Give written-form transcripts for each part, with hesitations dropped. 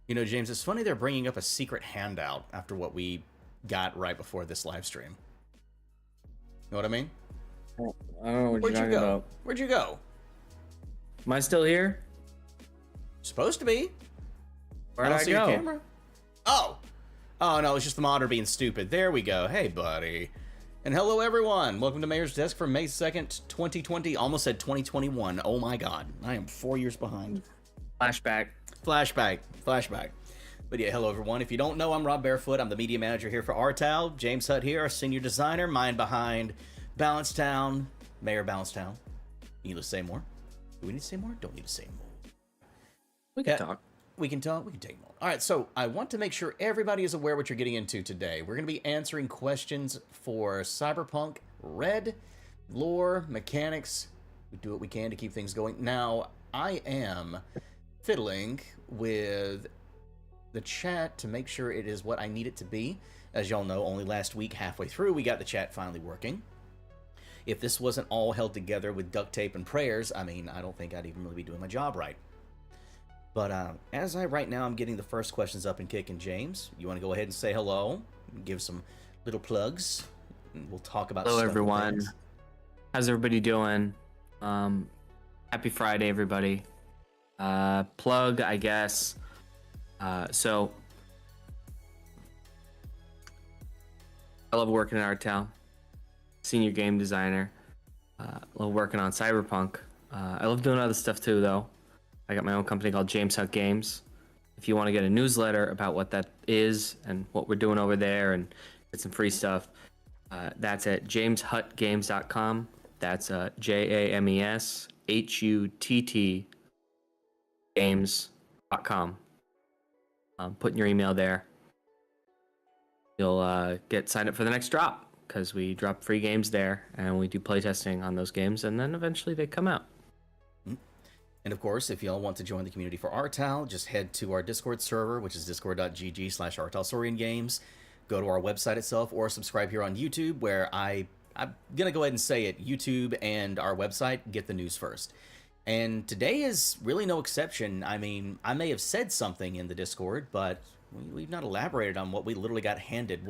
You know, James, it's funny they're bringing up a secret handout after what we got right before this live stream. You know what I mean? I don't know what Where'd you're you talking go? about. Where'd you go? Am I still here? Supposed to be. Where'd I see your go? camera. Oh! Oh, no, it's just the monitor being stupid. There we go. Hey, buddy. And hello, everyone. Welcome to Mayor's Desk for May 2nd, 2020. Almost said 2021. Oh, my God. I am 4 years behind. Flashback. Flashback. But yeah, hello, everyone. If you don't know, I'm Rob Barefoot. I'm the media manager here for RTAL. James Hutt here, our senior designer. Mind behind Balancetown. Mayor Balancetown. Need to say more? Do we need to say more? Don't need to say more. We can talk. We can talk. We can take more. All right, so I want to make sure everybody is aware what you're getting into today. We're going to be answering questions for Cyberpunk Red, lore, mechanics. We do what we can to keep things going. Now, I am fiddling with the chat to make sure it is what I need it to be. As y'all know, only last week, halfway through, we got the chat finally working. If this wasn't all held together with duct tape and prayers, I mean, I don't think I'd even really be doing my job right. But right now, I'm getting the first questions up and kicking. James, you want to go ahead and say hello, and give some little plugs, and we'll talk about Hello, stuff and everyone. things. How's everybody doing? Happy Friday, everybody. Plug, I guess. So, I love working at RTAL. Senior game designer. Love working on Cyberpunk. I love doing other stuff too, though. I got my own company called James Hutt Games. If you want to get a newsletter about what that is and what we're doing over there and get some free stuff, that's at jameshuttgames.com. That's JAMESHUTT games.com. Putting your email there. You'll get signed up for the next drop because we drop free games there and we do playtesting on those games and then eventually they come out. And of course, if y'all want to join the community for RTAL, just head to our Discord server, which is discord.gg/RTALSorianGames. Go to our website itself or subscribe here on YouTube, where I'm going to go ahead and say it. YouTube and our website get the news first. And today is really no exception. I mean, I may have said something in the Discord, but we've not elaborated on what we literally got handed,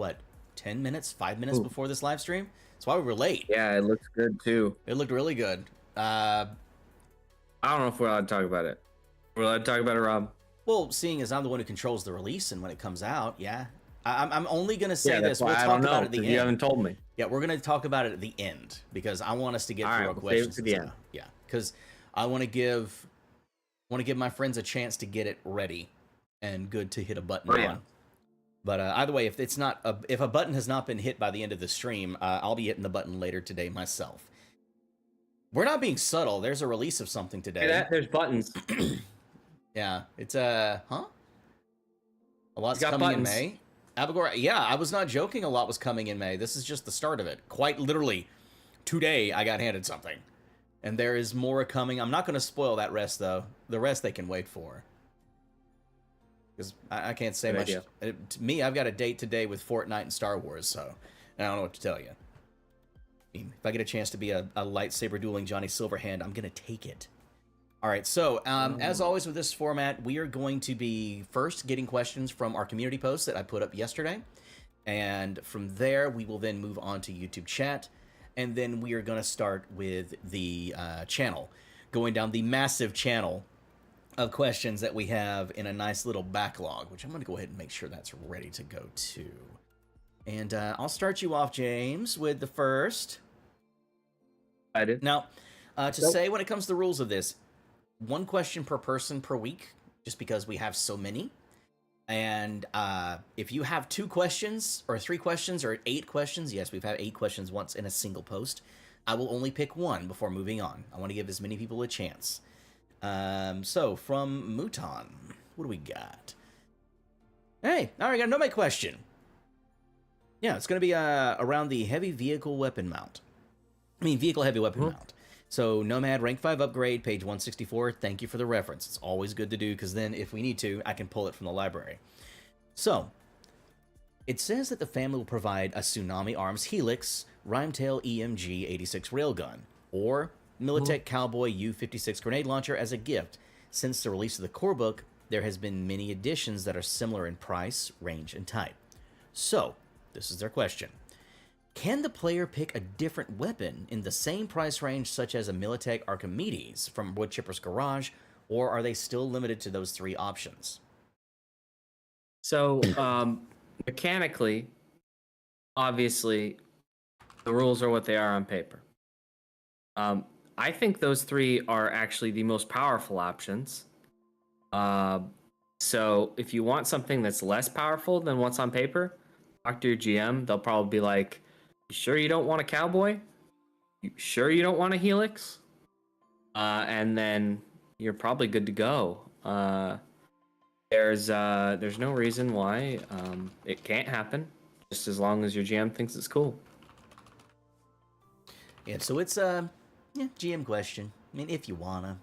10 minutes, 5 minutes before this live stream? That's why we were late. Yeah, it looks good too. It looked really good. I don't know if we're allowed to talk about it. We're allowed to talk about it, Rob? Well, seeing as I'm the one who controls the release and when it comes out, yeah. I'm only going to say this. We'll talk about it at the end. You haven't told me. Yeah, we're going to talk about it at the end because I want us to get through our questions. Save it to the end. Yeah, because I want to give my friends a chance to get it ready and good to hit a button on. Yeah. But either way, if a button has not been hit by the end of the stream, I'll be hitting the button later today myself. We're not being subtle. There's a release of something today. There's buttons. Yeah, it's a lot's coming buttons. in May. Abigor, yeah, I was not joking. A lot was coming in May. This is just the start of it. Quite literally, today I got handed something, and there is more coming. I'm not going to spoil that rest though. The rest they can wait for, because I can't say much. To me, I've got a date today with Fortnite and Star Wars, so I don't know what to tell you. If I get a chance to be a lightsaber dueling Johnny Silverhand, I'm going to take it. All right, so as always with this format, we are going to be first getting questions from our community post that I put up yesterday. And from there, we will then move on to YouTube chat. And then we are going to start with the channel, going down the massive channel of questions that we have in a nice little backlog, which I'm going to go ahead and make sure that's ready to go to. And I'll start you off, James, with the first. I did. Now, say when it comes to the rules of this, one question per person per week, just because we have so many. And if you have 2 questions or 3 questions or 8 questions, yes, we've had 8 questions once in a single post, I will only pick one before moving on. I want to give as many people a chance. So from Mouton, what do we got? Hey, all right, got another question. Yeah, it's going to be around the heavy vehicle weapon mount. Vehicle heavy weapon mount. So, Nomad, rank 5 upgrade, page 164. Thank you for the reference. It's always good to do, because then, if we need to, I can pull it from the library. So, it says that the family will provide a Tsunami Arms Helix Rhymetail EMG 86 railgun, or Militech Cowboy U56 grenade launcher as a gift, since the release of the core book there has been many additions that are similar in price, range, and type. So, this is their question. Can the player pick a different weapon in the same price range, such as a Militech Archimedes from Woodchipper's Garage, or are they still limited to those 3 options? So, mechanically, obviously, the rules are what they are on paper. I think those 3 are actually the most powerful options. So if you want something that's less powerful than what's on paper, talk to your GM. They'll probably be like, "You sure you don't want a cowboy? You sure you don't want a helix?" And then you're probably good to go. There's no reason why it can't happen, just as long as your GM thinks it's cool. Yeah, so it's GM question. I mean, if you wanna.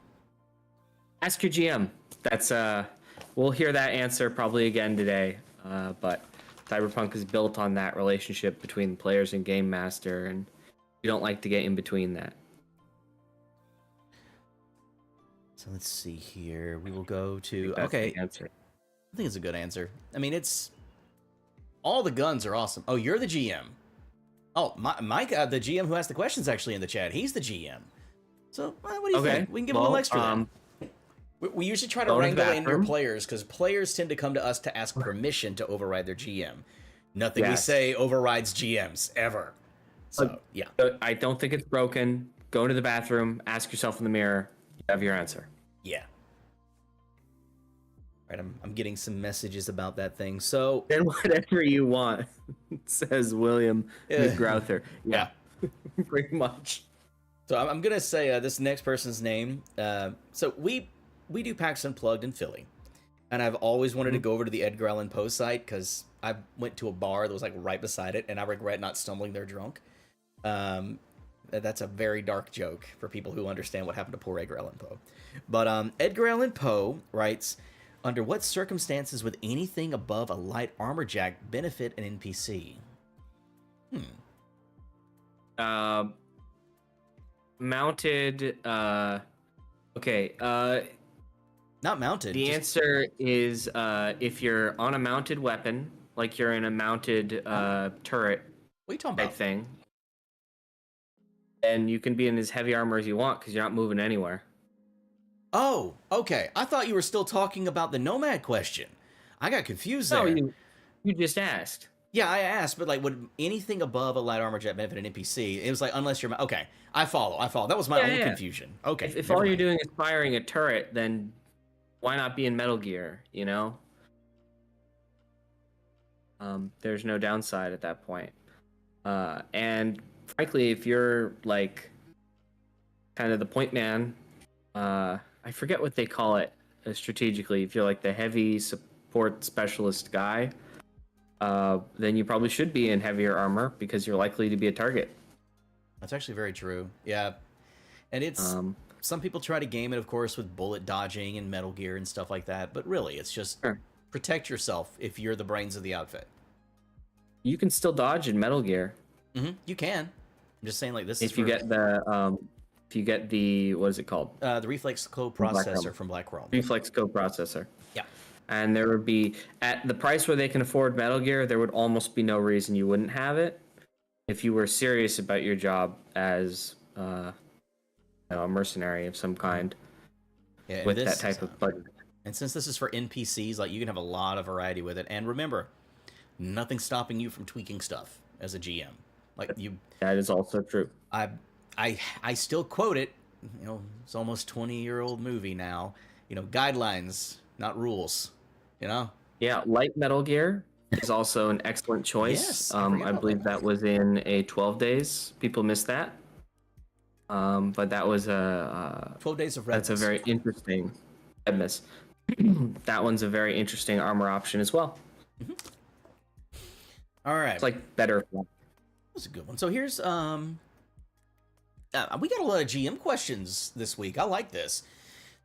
Ask your GM. That's we'll hear that answer probably again today. But Cyberpunk is built on that relationship between players and game master, and we don't like to get in between that. So let's see here. We will go to That's okay. the answer. I think it's a good answer. I mean, it's all the guns are awesome. Oh, you're the GM. Oh, Mike, the GM who asked the questions, actually in the chat. He's the GM. So, what do you think? We can give a little extra. We usually try to wrangle in your players because players tend to come to us to ask permission to override their GM. Nothing we say overrides GMs ever. So, yeah. I don't think it's broken. Go into the bathroom, ask yourself in the mirror. You have your answer. Yeah. All right, I'm getting some messages about that thing. So, then whatever you want, says William McGrouther. Yeah, pretty much. So I'm gonna say this next person's name. So we do PAX Unplugged in Philly, and I've always wanted to go over to the Edgar Allan Poe site because I went to a bar that was like right beside it, and I regret not stumbling there drunk. That's a very dark joke for people who understand what happened to poor Edgar Allan Poe. But Edgar Allan Poe writes, under what circumstances would anything above a light armor jack benefit an NPC? Mounted, not mounted. The answer is if you're on a mounted weapon, like you're in a mounted turret. What are you talking about? Thing. And you can be in as heavy armor as you want because you're not moving anywhere. Oh, okay. I thought you were still talking about the Nomad question. I got confused there. No, you just asked. Yeah, I asked, but like, would anything above a light armor jet benefit an NPC? It was like, unless you're... Okay, I follow. That was my own confusion. Okay. If all you're doing is firing a turret, then why not be in Metal Gear, you know? There's no downside at that point. And frankly, if you're like kind of the point man, I forget what they call it strategically. If you're like the heavy support specialist guy, then you probably should be in heavier armor because you're likely to be a target. That's actually very true. Yeah. And it's... some people try to game it, of course, with bullet dodging and Metal Gear and stuff like that. But really, it's just protect yourself if you're the brains of the outfit. You can still dodge in Metal Gear. You can. I'm just saying, like, this if you get the what is it called? The Reflex Co-processor from Black Chrome. Reflex Co-processor. Yeah. And there would be, at the price where they can afford Metal Gear, there would almost be no reason you wouldn't have it if you were serious about your job as a mercenary of some kind with that type of budget. And since this is for NPCs, like, you can have a lot of variety with it. And remember, nothing's stopping you from tweaking stuff as a GM. Like, you... That is also true. I still quote it. You know, it's almost 20-year-old movie now. You know, guidelines, not rules. You know? Yeah, light Metal Gear is also an excellent choice. Yes, I believe that was in a 12 days. People missed that. But that was a 12 Days of Redness. That's a very interesting redness. That one's a very interesting armor option as well. All right. It's like better. That's a good one. So here's we got a lot of GM questions this week. I like this.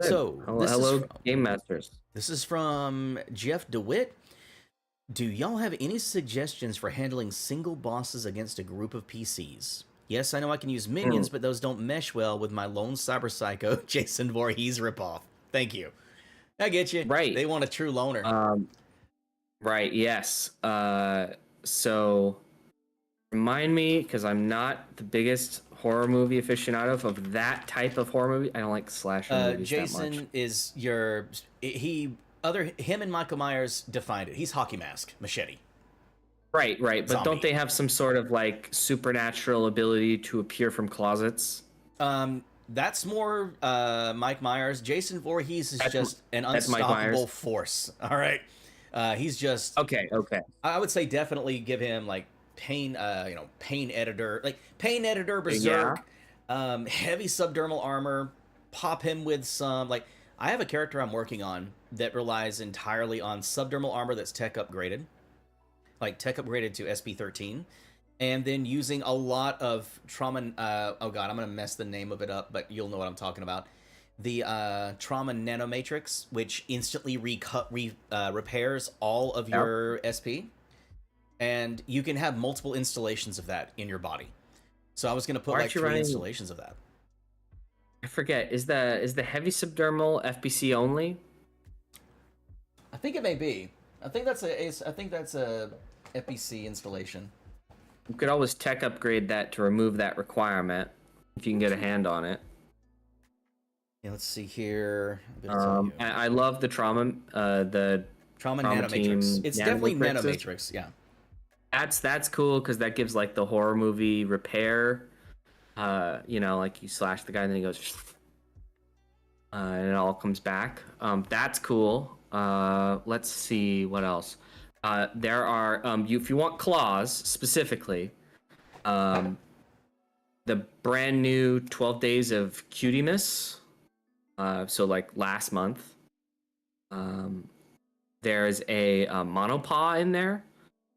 Good. So hello, Game Masters. This is from Jeff DeWitt. Do y'all have any suggestions for handling single bosses against a group of PCs? Yes, I know I can use minions, but those don't mesh well with my lone cyber psycho Jason Voorhees ripoff. Thank you. I get you. Right. They want a true loner. Right. Yes. So remind me, because I'm not the biggest horror movie aficionado of that type of horror movie. I don't like slasher movies that much. Jason is him and Michael Myers defined it. He's hockey mask, machete. Right. But Zombie. don't they have some sort of like supernatural ability to appear from closets? That's more Mike Myers. Jason Voorhees is just an unstoppable force. All right. He's just okay. I would say definitely give him like pain editor, berserk, heavy subdermal armor. Pop him with some like I have a character I'm working on that relies entirely on subdermal armor that's tech upgraded to SP13, and then using a lot of trauma. Oh god, I'm gonna mess the name of it up, but you'll know what I'm talking about. The trauma nanomatrix, which instantly repairs all of your SP, and you can have multiple installations of that in your body. So I was going to put like 3 installations of that. I forget. Is the heavy subdermal FBC only? I think it may be. I think that's a FBC installation. You could always tech upgrade that to remove that requirement if you can get a hand on it. Yeah, let's see here. I love the trauma nanomatrix. It's definitely nanomatrix. Yeah, that's cool because that gives like the horror movie repair. Like you slash the guy and then he goes, and it all comes back. That's cool. Let's see what else. There are if you want claws specifically, the brand new 12 Days of Cutie-ness. So like last month, there's a monopod in there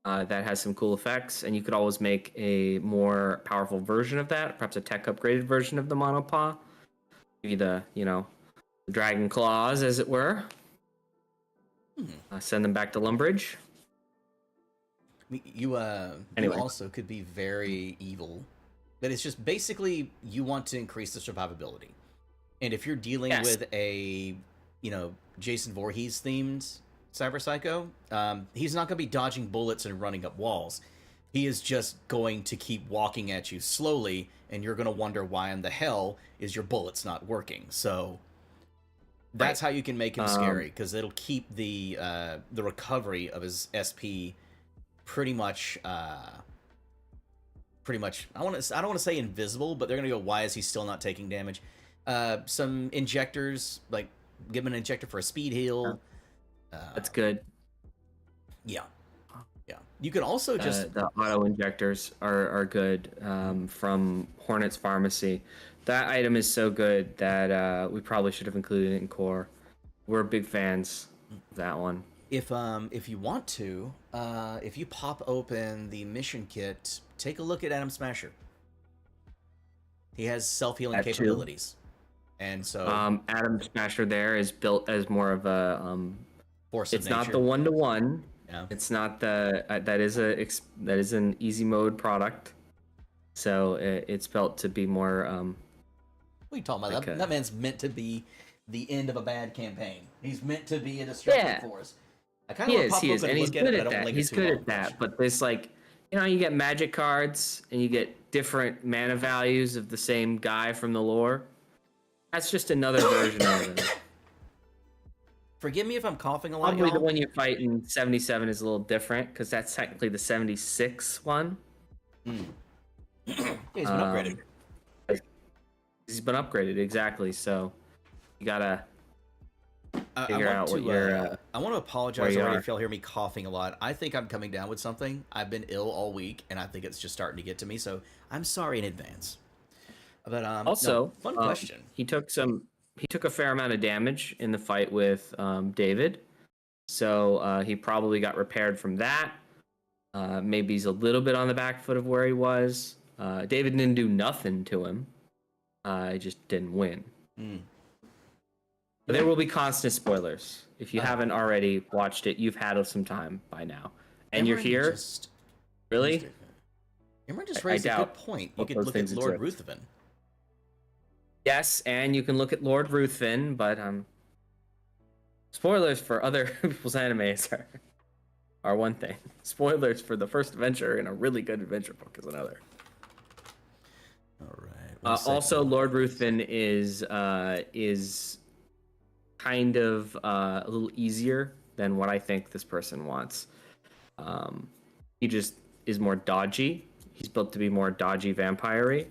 that has some cool effects, and you could always make a more powerful version of that, perhaps a tech upgraded version of the monopod. Maybe the dragon claws, as it were. Send them back to Lumbridge. You also could be very evil, but it's just basically you want to increase the survivability. And if you're dealing with a, Jason Voorhees themed cyber psycho, he's not going to be dodging bullets and running up walls. He is just going to keep walking at you slowly, and you're going to wonder why in the hell is your bullets not working. So that's how you can make him scary, because it'll keep the recovery of his SP pretty much. I don't want to say invisible, but they're going to go, why is he still not taking damage? Some injectors, like give him an injector for a speed heal. That's good. Yeah. You can also just the auto injectors are good from Hornet's Pharmacy. That item is so good that we probably should have included it in core. We're big fans of that one. If you want to, if you pop open the mission kit, take a look at Adam Smasher. He has self-healing capabilities. And so Adam Smasher there is built as more of a force of it's nature. not the 1-to-1. Yeah. It's not the that is an easy mode product. So it's built to be more what are you talking about? That man's meant to be the end of a bad campaign. He's meant to be a destructive force. I kind of want to pop open and look at it, but I don't like it too long. He's good at that. But there's like, you get magic cards and you get different mana values of the same guy from the lore. That's just another version of it. Forgive me if I'm coughing a lot, Probably y'all. the one you fight in 77 is a little different because that's technically the 76 one. Yeah, he's been upgraded. He's been upgraded, exactly. So you gotta figure out what you're. I want to apologize already if y'all hear me coughing a lot. I think I'm coming down with something. I've been ill all week, and I think it's just starting to get to me. So I'm sorry in advance. But fun question. He took a fair amount of damage in the fight with David, so he probably got repaired from that. Maybe he's a little bit on the back foot of where he was. David didn't do nothing to him. He just didn't win. But there will be constant spoilers. If you haven't already watched it, you've had some time by now, and you're here. Really? Imran just raised a good point. You could look at Lord Ruthven. Yes, and you can look at Lord Ruthven, but spoilers for other people's animes are one thing. Spoilers for the first adventure in a really good adventure book is another. All right. Also, Lord Ruthven is kind of a little easier than what I think this person wants. He just is more dodgy. He's built to be more dodgy vampire-y.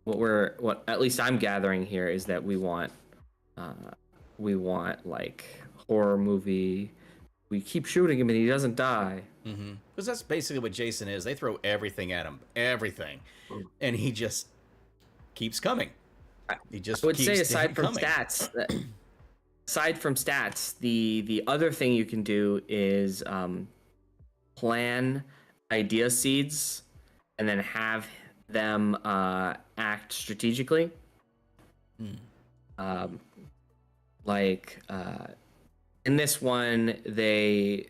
What at least I'm gathering here is that we want like horror movie. We keep shooting him and he doesn't die. Mm-hmm. Because that's basically what Jason is. They throw everything at him, everything, and he just keeps coming. He just. I would keeps say aside from coming. stats, the other thing you can do is plan idea seeds and then have them act strategically. In this one, they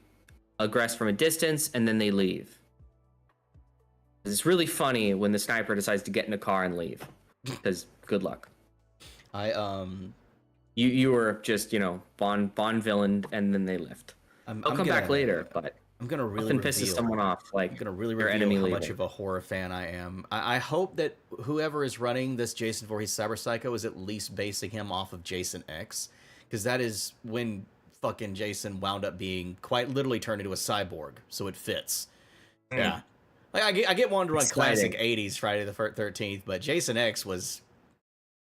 aggress from a distance and then they leave. It's really funny when the sniper decides to get in a car and leave, because good luck. You were just Bond villain and then they left. I'll come back later, but I'm gonna really often pisses someone off. Like I'm gonna really your reveal enemy how leaving. much of a horror fan I am. I hope that whoever is running this Jason Voorhees Cyber Psycho is at least basing him off of Jason X, because that is when fucking Jason wound up being quite literally turned into a cyborg, so it fits. Yeah, like I get one to run classic '80s Friday the 13th, but Jason X was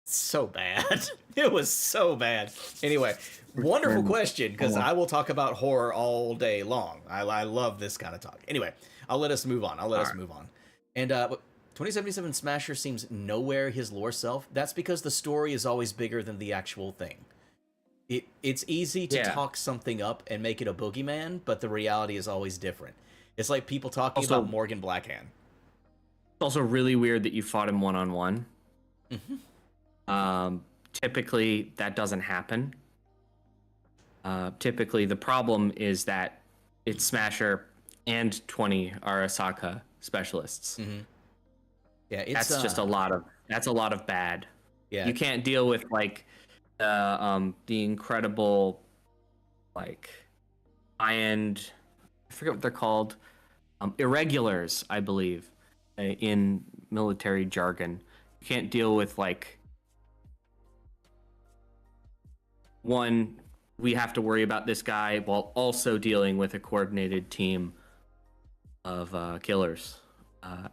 so bad. It was so bad. Anyway, wonderful question, because I will talk about horror all day long. I love this kind of talk. Anyway, I'll let us move on. And 2077 Smasher seems nowhere his lore self. That's because the story is always bigger than the actual thing. It's easy to talk something up and make it a boogeyman, but the reality is always different. It's like people talking about Morgan Blackhand. It's also really weird that you fought him one-on-one. Typically, that doesn't happen. Typically, the problem is that it's Smasher and 20 Arasaka specialists. Yeah, that's just a lot of bad. Yeah, you can't deal with like the incredible high-end, I forget what they're called, irregulars, I believe, in military jargon. You can't deal with one, we have to worry about this guy while also dealing with a coordinated team of killers,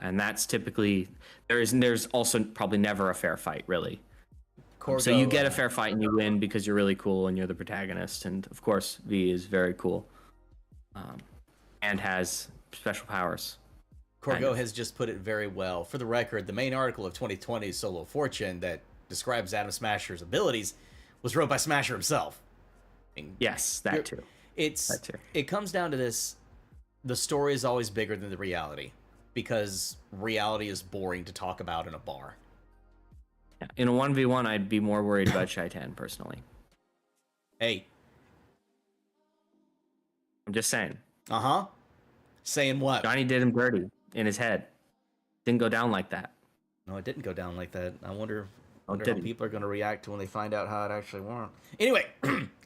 and that's typically there's also probably never a fair fight, really. So you get a fair fight and you win because you're really cool and you're the protagonist, and of course V is very cool, and has special powers. Corgo has just put it very well. For the record, the main article of 2020's Solo Fortune that describes Adam Smasher's abilities was wrote by Smasher himself. Yes, that too. It comes down to this: the story is always bigger than the reality, because reality is boring to talk about in a bar. Yeah. In a 1v1, I'd be more worried about Shaitan personally. Hey, I'm just saying. Saying what? Johnny did him dirty in his head. Didn't go down like that. No, it didn't go down like that. I wonder how people are going to react when they find out how it actually went. Anyway,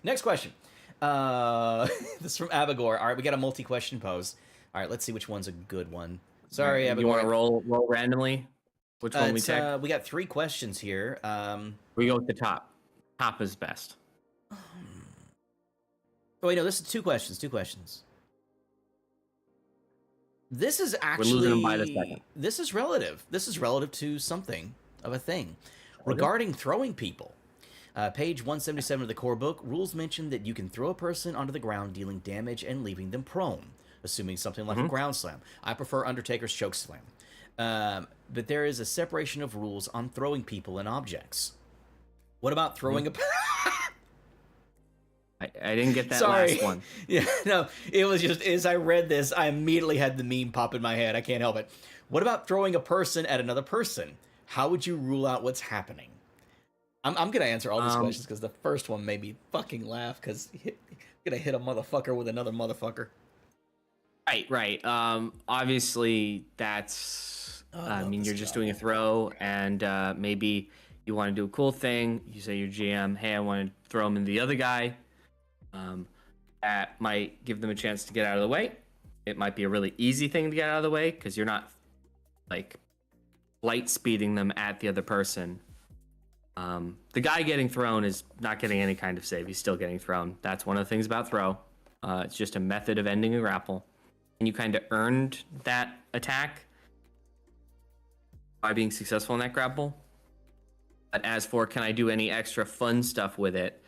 next question. This is from Abigor. All right, we got a multi-question pose. All right, let's see which one's a good one. Sorry, Abigor. You want to roll randomly? Which one we take? We got 3 questions here. We go with the top. Top is best. Oh, wait, no, this is 2 questions. 2 questions. This is actually... We're losing them by the second. This is relative. This is relative to something of a thing. Regarding throwing people. Page 177 of the core book, rules mention that you can throw a person onto the ground, dealing damage and leaving them prone, assuming something like a ground slam. I prefer Undertaker's choke slam. But there is a separation of rules on throwing people and objects. What about throwing a... I didn't get that last one. Yeah, no, it was just, as I read this, I immediately had the meme pop in my head. I can't help it. What about throwing a person at another person? How would you rule out what's happening? I'm going to answer all these questions because the first one made me fucking laugh because you're going to hit a motherfucker with another motherfucker. Right. Obviously, that's... you're just doing a throw, and maybe you want to do a cool thing. You say your GM, hey, I want to throw him in the other guy. That might give them a chance to get out of the way. It might be a really easy thing to get out of the way because you're not like light speeding them at the other person. The guy getting thrown is not getting any kind of save. He's still getting thrown. That's one of the things about throw. It's just a method of ending a grapple. And you kind of earned that attack by being successful in that grapple. But as for can I do any extra fun stuff with it,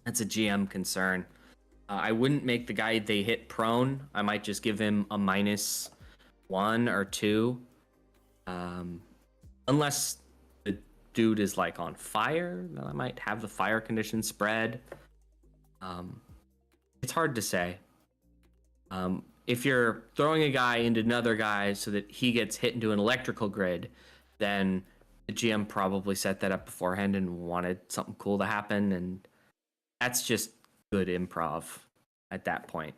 that's a GM concern. I wouldn't make the guy they hit prone. I might just give him a -1 or 2. Unless the dude is like on fire, then I might have the fire condition spread. It's hard to say. If you're throwing a guy into another guy so that he gets hit into an electrical grid, then the GM probably set that up beforehand and wanted something cool to happen, and that's just good improv at that point.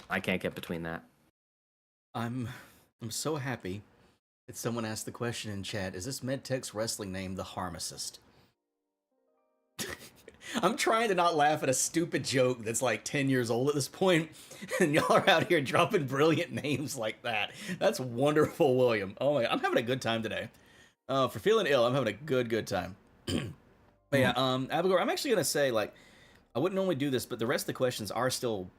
I can't get between that. I'm so happy that someone asked the question in chat, is this Medtech's wrestling name the Pharmacist? I'm trying to not laugh at a stupid joke that's like 10 years old at this point, and y'all are out here dropping brilliant names like that. That's wonderful, William. Oh my, I'm having a good time today. For feeling ill, I'm having a good time. But yeah, Abigail, I'm actually gonna say, like, I wouldn't normally do this, but the rest of the questions are still,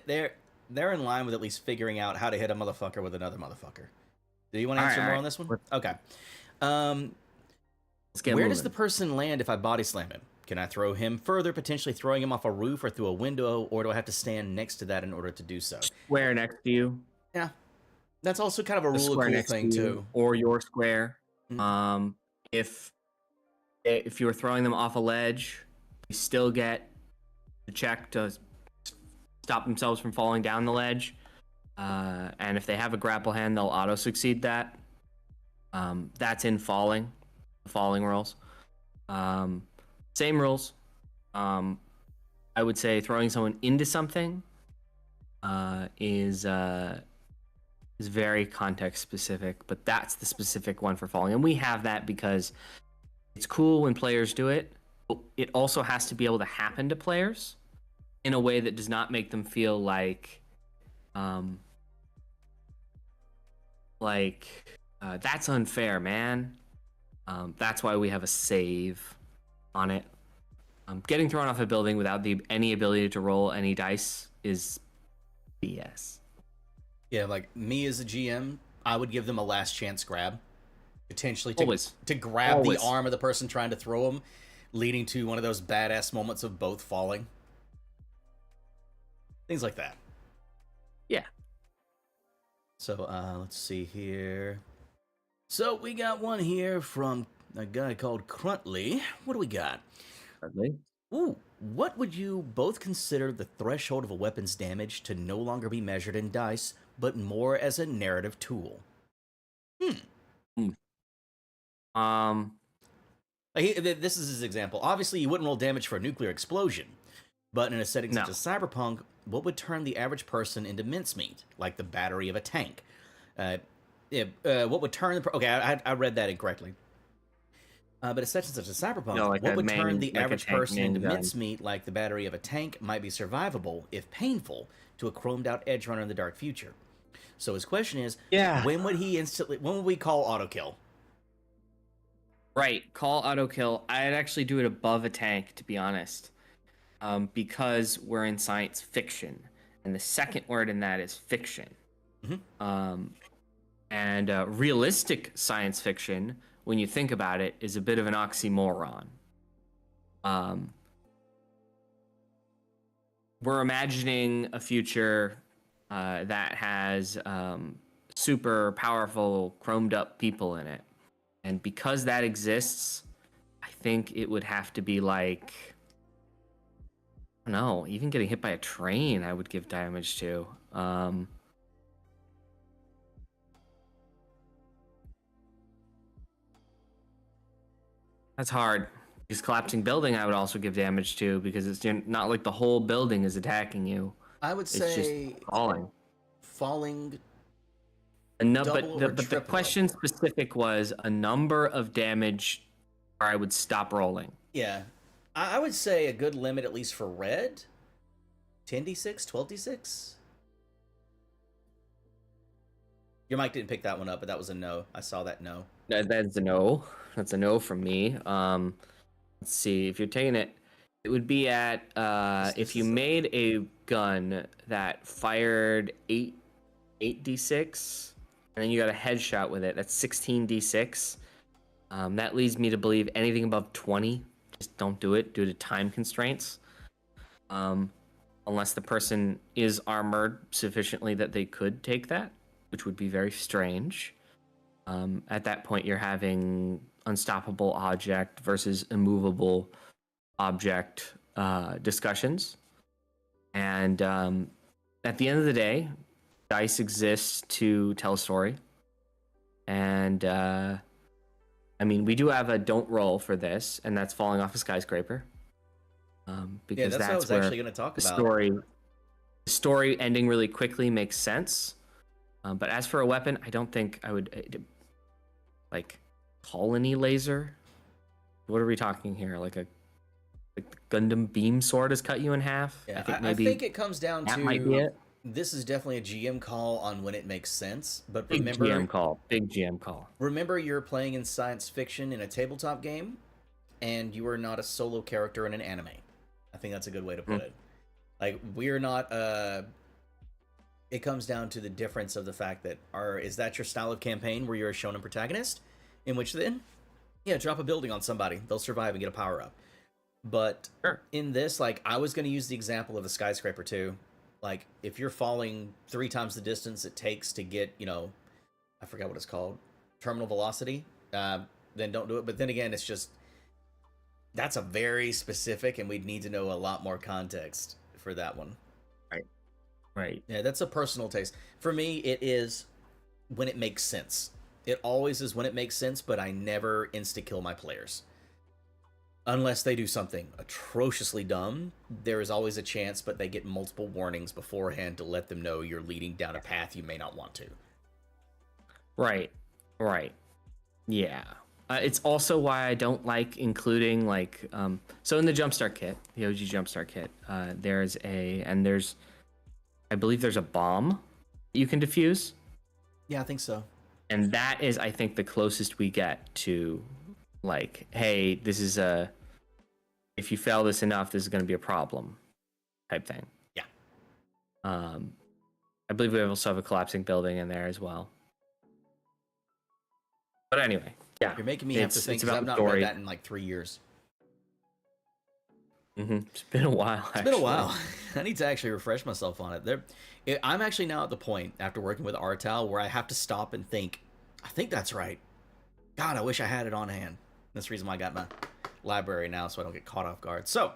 they're in line with at least figuring out how to hit a motherfucker with another motherfucker. Do you want to answer more on this one? Okay. Where does the person land if I body slam him? Can I throw him further, potentially throwing him off a roof or through a window, or do I have to stand next to that in order to do so? Square next to you. Yeah. That's also kind of a rule of cool thing, too. Or your square. Mm-hmm. If you were throwing them off a ledge, you still get the check to stop themselves from falling down the ledge. And if they have a grapple hand, they'll auto-succeed that. That's in falling rules. Same rules. I would say throwing someone into something is very context specific, but that's the specific one for falling. And we have that because it's cool when players do it, but it also has to be able to happen to players in a way that does not make them feel like that's unfair, man. That's why we have a save on it. Getting thrown off a building without any ability to roll any dice is BS. Yeah, like me as a GM, I would give them a last chance grab, potentially to grab the arm of the person trying to throw them, leading to one of those badass moments of both falling. Things like that. Yeah. So let's see here. So we got one here from a guy called Cruntley. What do we got? Cruntley? Ooh, what would you both consider the threshold of a weapon's damage to no longer be measured in dice, but more as a narrative tool? This is his example. Obviously, you wouldn't roll damage for a nuclear explosion, but in a setting such as Cyberpunk, what would turn the average person into mincemeat, like the battery of a tank? What would turn the... Okay, I read that incorrectly. But a setting such as Cyberpunk, what would turn the average person into mincemeat, like the battery of a tank, might be survivable, if painful, to a chromed-out Edgerunner in the dark future. So his question is, when would we call autokill? Right, call autokill. I'd actually do it above a tank, to be honest. Because we're in science fiction. And the second word in that is fiction. Mm-hmm. And realistic science fiction, when you think about it, is a bit of an oxymoron. We're imagining a future that has super powerful, chromed up people in it. And because that exists, I think it would have to be like, I don't know, even getting hit by a train, I would give damage to. That's hard. Because collapsing building, I would also give damage to, because it's not like the whole building is attacking you. I would say it's just falling. But the question specific was a number of damage, or I would stop rolling. Yeah. I would say a good limit, at least for red, 10d6, 12d6. Your mic didn't pick that one up, but that was a no. I saw that no. That's a no. That's a no from me. Let's see. If you're taking it, it would be at if you made a gun that fired 8d6, and then you got a headshot with it. That's 16d6. That leads me to believe anything above 20, just don't do it due to time constraints. Unless the person is armored sufficiently that they could take that, which would be very strange. At that point, you're having unstoppable object versus immovable object discussions. And at the end of the day, dice exists to tell a story. And I mean, we do have a don't roll for this, and that's falling off a skyscraper. Because that's what I was actually going to talk about. The story ending really quickly makes sense. But as for a weapon, I don't think I would like colony laser. What are we talking here? Like the Gundam beam sword has cut you in half. Yeah, I think it comes down that to might be it. This is definitely a GM call on when it makes sense. But Big remember, Big GM call. Remember, you're playing in science fiction in a tabletop game, and you are not a solo character in an anime. I think that's a good way to put it. Like, we're not it comes down to the difference of the fact that is that your style of campaign where you're a shonen protagonist, in which then, yeah, drop a building on somebody, they'll survive and get a power up. But in this, like, I was going to use the example of the skyscraper too. Like, if you're falling 3 times the distance it takes to get, I forgot what it's called, terminal velocity, then don't do it. But then again, it's just, that's a very specific, and we'd need to know a lot more context for that one. Right. Yeah, that's a personal taste. For me, it is when it makes sense. It always is when it makes sense, but I never insta-kill my players. Unless they do something atrociously dumb, there is always a chance, but they get multiple warnings beforehand to let them know you're leading down a path you may not want to. Right. Yeah. It's also why I don't like including, like, so in the Jumpstart kit, the OG Jumpstart kit, I believe there's a bomb you can defuse. Yeah, I think so. And that is, I think, the closest we get to, like, hey, this is if you fail this enough, this is going to be a problem type thing. Yeah. I believe we also have a collapsing building in there as well. But anyway, yeah. You're making me have to think, because I've not read that in like 3 years. It's been a while. It's been a while. I need to actually refresh myself on it. I'm actually now at the point, after working with Artal, where I have to stop and think, I think that's right. God, I wish I had it on hand. That's the reason why I got my library now, so I don't get caught off guard. So,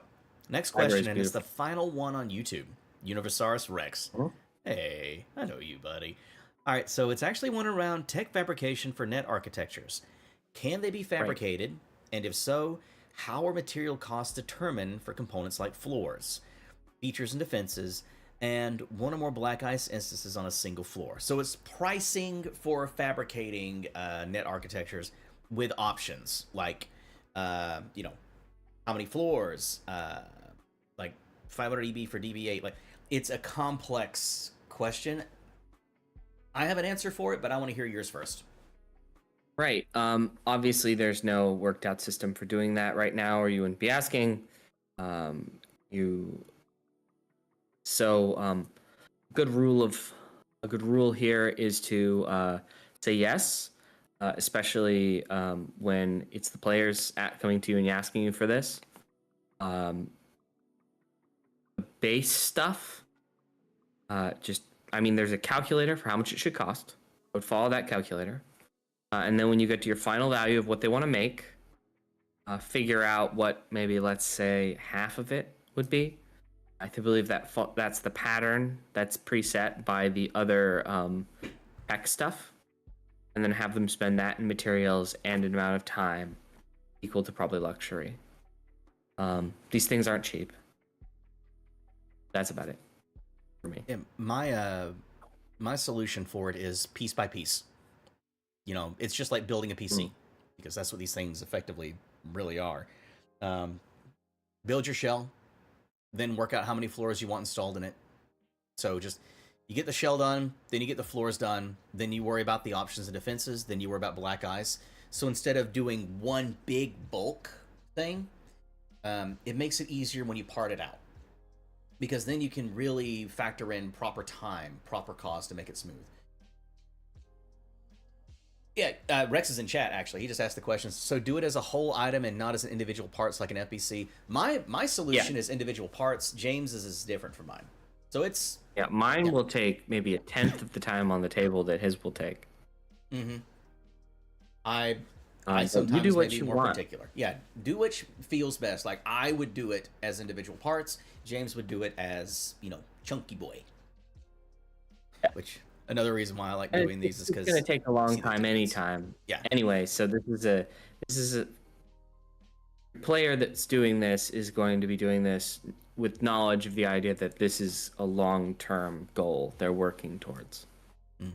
next question, and it's the final one on YouTube. Universaurus Rex. Huh? Hey, I know you, buddy. All right, so it's actually one around tech fabrication for net architectures. Can they be fabricated? Right. And if so, how are material costs determined for components like floors, features and defenses, and one or more black ice instances on a single floor? So it's pricing for fabricating net architectures with options like, how many floors, like 500 EB for DB8. Like, it's a complex question. I have an answer for it, but I want to hear yours first. Right. Obviously, there's no worked out system for doing that right now, or you wouldn't be asking. Good rule here is to say yes, especially when it's the players coming to you and asking you for this. The base stuff, there's a calculator for how much it should cost. I would follow that calculator. And then when you get to your final value of what they want to make, figure out what maybe, let's say, half of it would be. I believe that's the pattern that's preset by the other tech stuff. And then have them spend that in materials and an amount of time equal to probably luxury. These things aren't cheap. That's about it for me. Yeah, my solution for it is piece by piece. It's just like building a PC, because that's what these things effectively really are. build your shell, then work out how many floors you want installed in it. So just, you get the shell done, then you get the floors done, then you worry about the options and defenses, then you worry about black eyes. So instead of doing one big bulk thing, it makes it easier when you part it out. Because then you can really factor in proper time, proper cost to make it smooth. Yeah, Rex is in chat, actually. He just asked the question. So do it as a whole item and not as an individual parts like an FBC. My solution is individual parts. James's is different from mine. So it's... Yeah, mine will take maybe a tenth of the time on the table that his will take. Mm-hmm. I sometimes do what maybe you more want. particular. Yeah, do what feels best. Like, I would do it as individual parts. James would do it as, chunky boy. Yeah. Which... Another reason why I like doing these is because it's going to take a long time anytime. Yeah. Anyway, so this is a player that's doing this is going to be doing this with knowledge of the idea that this is a long-term goal they're working towards. All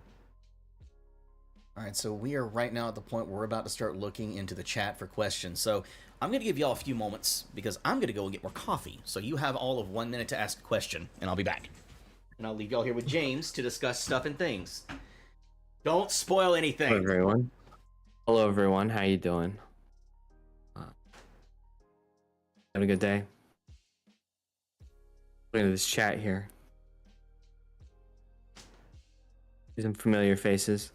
right, so we are right now at the point where we're about to start looking into the chat for questions. So I'm going to give y'all a few moments because I'm going to go and get more coffee. So you have all of 1 minute to ask a question, and I'll be back. And I'll leave y'all here with James to discuss stuff and things. Don't spoil anything. Hello, everyone. Hello, everyone. How you doing? Having a good day? Look at this chat here. Some familiar faces.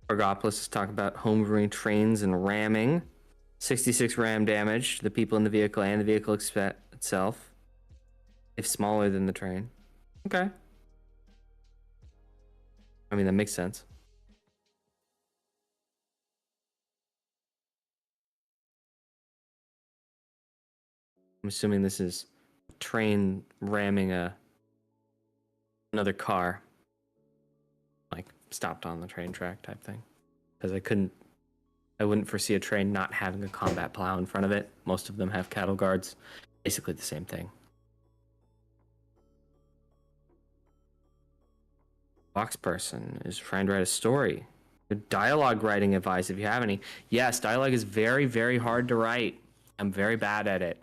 Argopolis is talking about homebrewing trains and ramming. 66 ram damage to the people in the vehicle and the vehicle itself. If smaller than the train. Okay. I mean, that makes sense. I'm assuming this is a train ramming another car. Like, stopped on the train track type thing. Because I wouldn't foresee a train not having a combat plow in front of it. Most of them have cattle guards. Basically the same thing. Box person is trying to write a story. Dialogue writing advice, if you have any. Yes, dialogue is very, very hard to write. I'm very bad at it.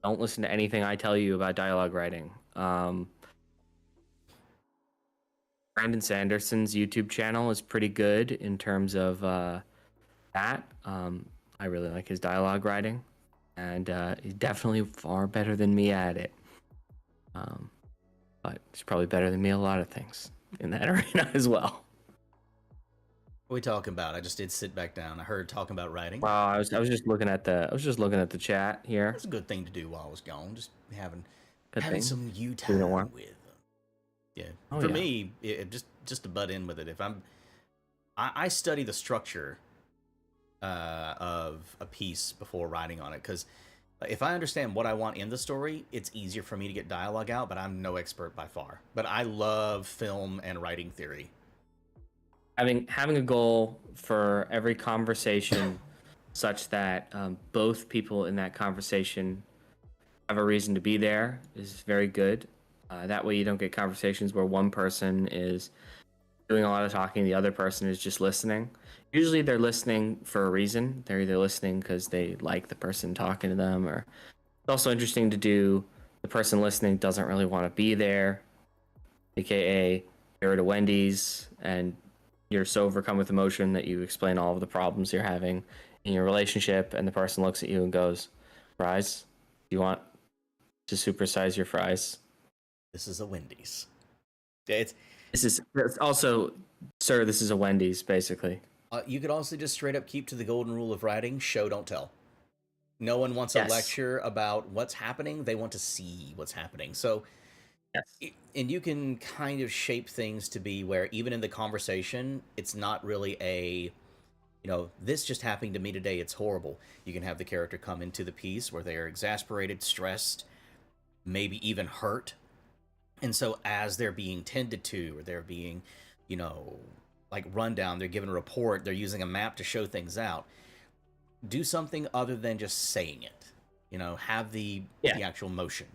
Don't listen to anything I tell you about dialogue writing. Brandon Sanderson's YouTube channel is pretty good in terms of that. I really like his dialogue writing, and he's definitely far better than me at it. But he's probably better than me at a lot of things in that arena as well. What are we talking about? I just did sit back down. I heard talking about writing. Wow, I was just looking at the chat here. That's a good thing to do while I was gone. Just having some you You know time what? with. Yeah. Oh, For yeah. me, just to butt in with it. If I study the structure of a piece before writing on it, because if I understand what I want in the story, it's easier for me to get dialogue out, but I'm no expert by far. But I love film and writing theory. Having a goal for every conversation such that both people in that conversation have a reason to be there is very good. That way you don't get conversations where one person is doing a lot of talking, the other person is just listening. Usually they're listening for a reason. They're either listening because they like the person talking to them, or it's also interesting to do the person listening doesn't really want to be there, aka you're at a Wendy's and you're so overcome with emotion that you explain all of the problems you're having in your relationship, and the person looks at you and goes, "Fries? Do you want to supersize your fries?" This is a Wendy's. It's also, sir, this is a Wendy's, basically. You could also just straight up keep to the golden rule of writing: show, don't tell. No one wants a lecture about what's happening. They want to see what's happening. So, and you can kind of shape things to be where even in the conversation, it's not really a, this just happened to me today, it's horrible. You can have the character come into the piece where they are exasperated, stressed, maybe even hurt. And so as they're being tended to, or they're being, like rundown, they're given a report, they're using a map to show things out. Do something other than just saying it. Have the actual motion.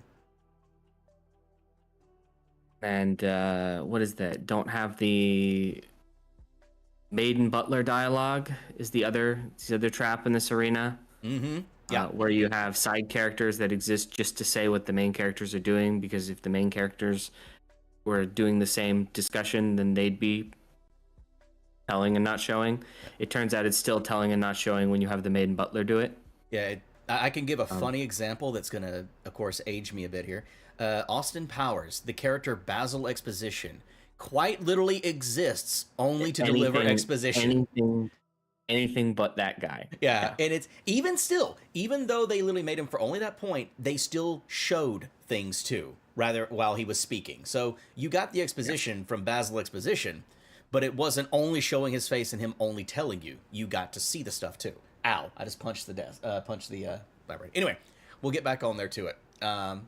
And what is that? Don't have the maiden butler dialogue is the other trap in this arena. Mm-hmm. Yeah. where you have side characters that exist just to say what the main characters are doing, because if the main characters were doing the same discussion, then they'd be telling and not showing. It turns out it's still telling and not showing when you have the maid and butler do it. Yeah, I can give a funny example that's going to, of course, age me a bit here. Austin Powers, the character Basil Exposition, quite literally exists only to deliver exposition. Anything but that guy. Yeah, and it's even still, even though they literally made him for only that point, they still showed things too, rather while he was speaking. So you got the exposition from Basil Exposition, but it wasn't only showing his face and him only telling you. You got to see the stuff too. Ow! I just punched the desk. Punched the library. Anyway, we'll get back on there to it. All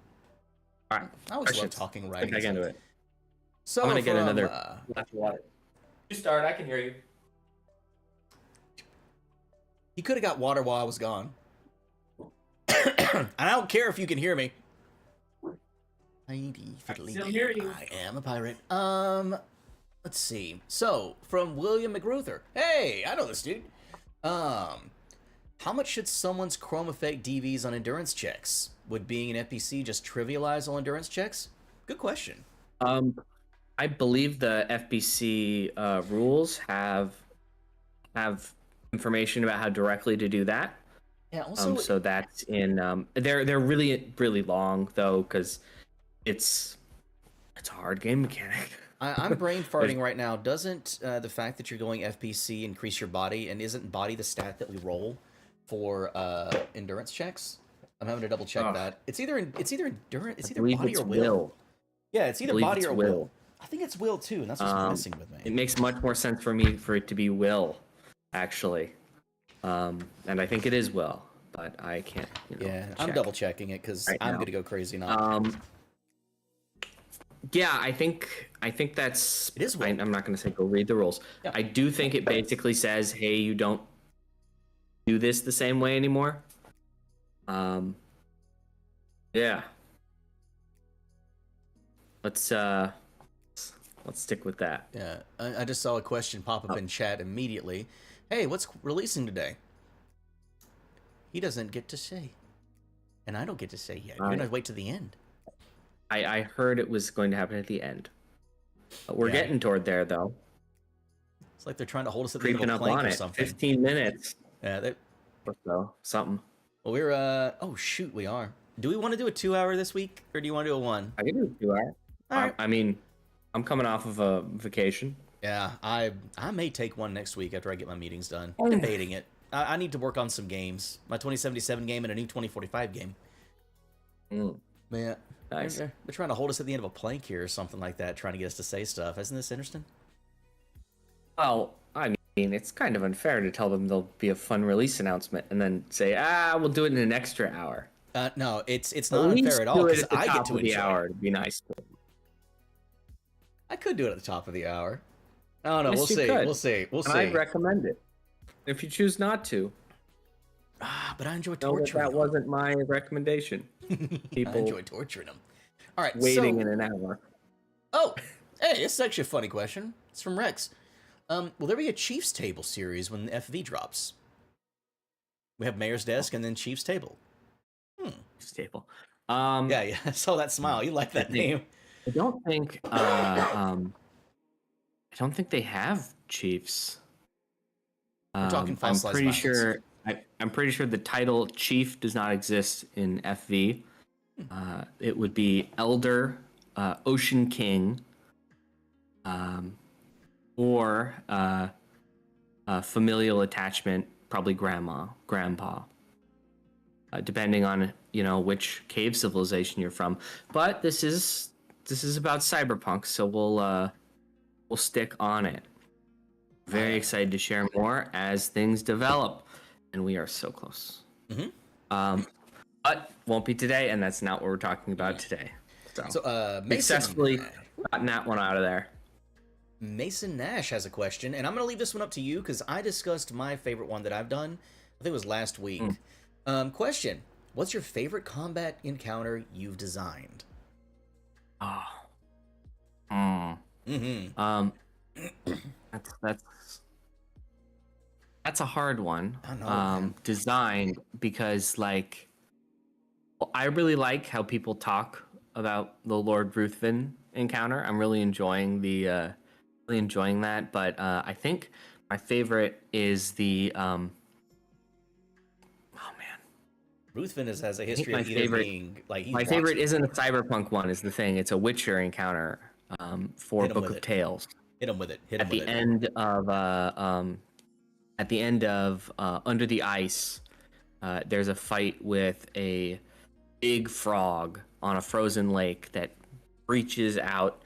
right. I always love talking writing. Get back into it. So I'm gonna get another glass of water. You start. I can hear you. He could have got water while I was gone. And I don't care if you can hear me. I still hear you. I am a pirate. Let's see. So, from William McRuther. Hey, I know this dude. How much should someone's chrome effect DVs on endurance checks? Would being an FBC just trivialize all endurance checks? Good question. I believe the FBC rules have information about how directly to do that. Yeah. Also, so that's in. They're really long though, because it's a hard game mechanic. I'm brain farting right now. Doesn't the fact that you're going FBC increase your body, and isn't body the stat that we roll for endurance checks? I'm having to double check that. It's either endurance. It's either body or will. Yeah, it's either body or will. I think it's will too, and that's what's messing with me. It makes much more sense for me for it to be will, actually, and I think it is will, but I can't. Yeah, check I'm double checking it because I'm gonna go crazy now. Yeah, I think that's. It is will. I'm not going to say go read the rules. Yeah. I do think it basically says, hey, you don't do this the same way anymore. Yeah. Let's stick with that. Yeah, I just saw a question pop up in chat immediately. Hey, what's releasing today? He doesn't get to say, and I don't get to say yet. You're gonna wait to the end. I heard it was going to happen at the end. We're getting toward there, though. It's like they're trying to hold us at the end of a plank or something. 15 minutes. Yeah, or so. Something. Well, we're oh shoot, we are. Do we want to do a 2-hour this week, or do you want to do a 1? I can do a 2-hour. All right. I mean, I'm coming off of a vacation. Yeah, I may take one next week after I get my meetings done. I'm debating it. I need to work on some games. My 2077 game and a new 2045 game. Man, nice. They're trying to hold us at the end of a plank here or something like that, trying to get us to say stuff. Isn't this interesting? Well, I mean, it's kind of unfair to tell them there'll be a fun release announcement and then say, we'll do it in an extra hour. No, it's not unfair at all because I get to enjoy hour. It'd be nice. I could do it at the top of the hour. I don't know. Yes, We'll see. We'll see. I'd recommend it. If you choose not to. But I enjoy torturing that wasn't my recommendation. People I enjoy torturing them. All right, waiting in an hour. Oh, hey, this is actually a funny question. It's from Rex. Will there be a Chiefs Table series when FV drops? We have Mayor's Desk and then Chiefs Table. Chiefs Table. Yeah, I saw that smile. You like that name. I don't think they have Chiefs. We're talking fossilized I'm pretty sure the title Chief does not exist in FV. It would be Elder, Ocean King, or familial attachment, probably grandpa, depending on which cave civilization you're from. But this is about Cyberpunk, so we'll stick on it. Very excited to share more as things develop, and we are so close. But won't be today, and that's not what we're talking about today. So successfully gotten that one out of there. Mason Nash has a question, and I'm going to leave this one up to you because I discussed my favorite one that I've done. I think it was last week. Question: what's your favorite combat encounter you've designed? That's a hard one. I know, man. Designed because like, well, I really like how people talk about the Lord Ruthven encounter. I'm really enjoying really enjoying that. But I think my favorite is the oh man, Ruthven has a I think history of either being like he my rocks favorite isn't a people. Cyberpunk one. Is the thing? It's a Witcher encounter for Hit him Book with of it. Tales. Hit him with it. Hit him At with the it. end of Under the Ice, there's a fight with a big frog on a frozen lake that breaches out,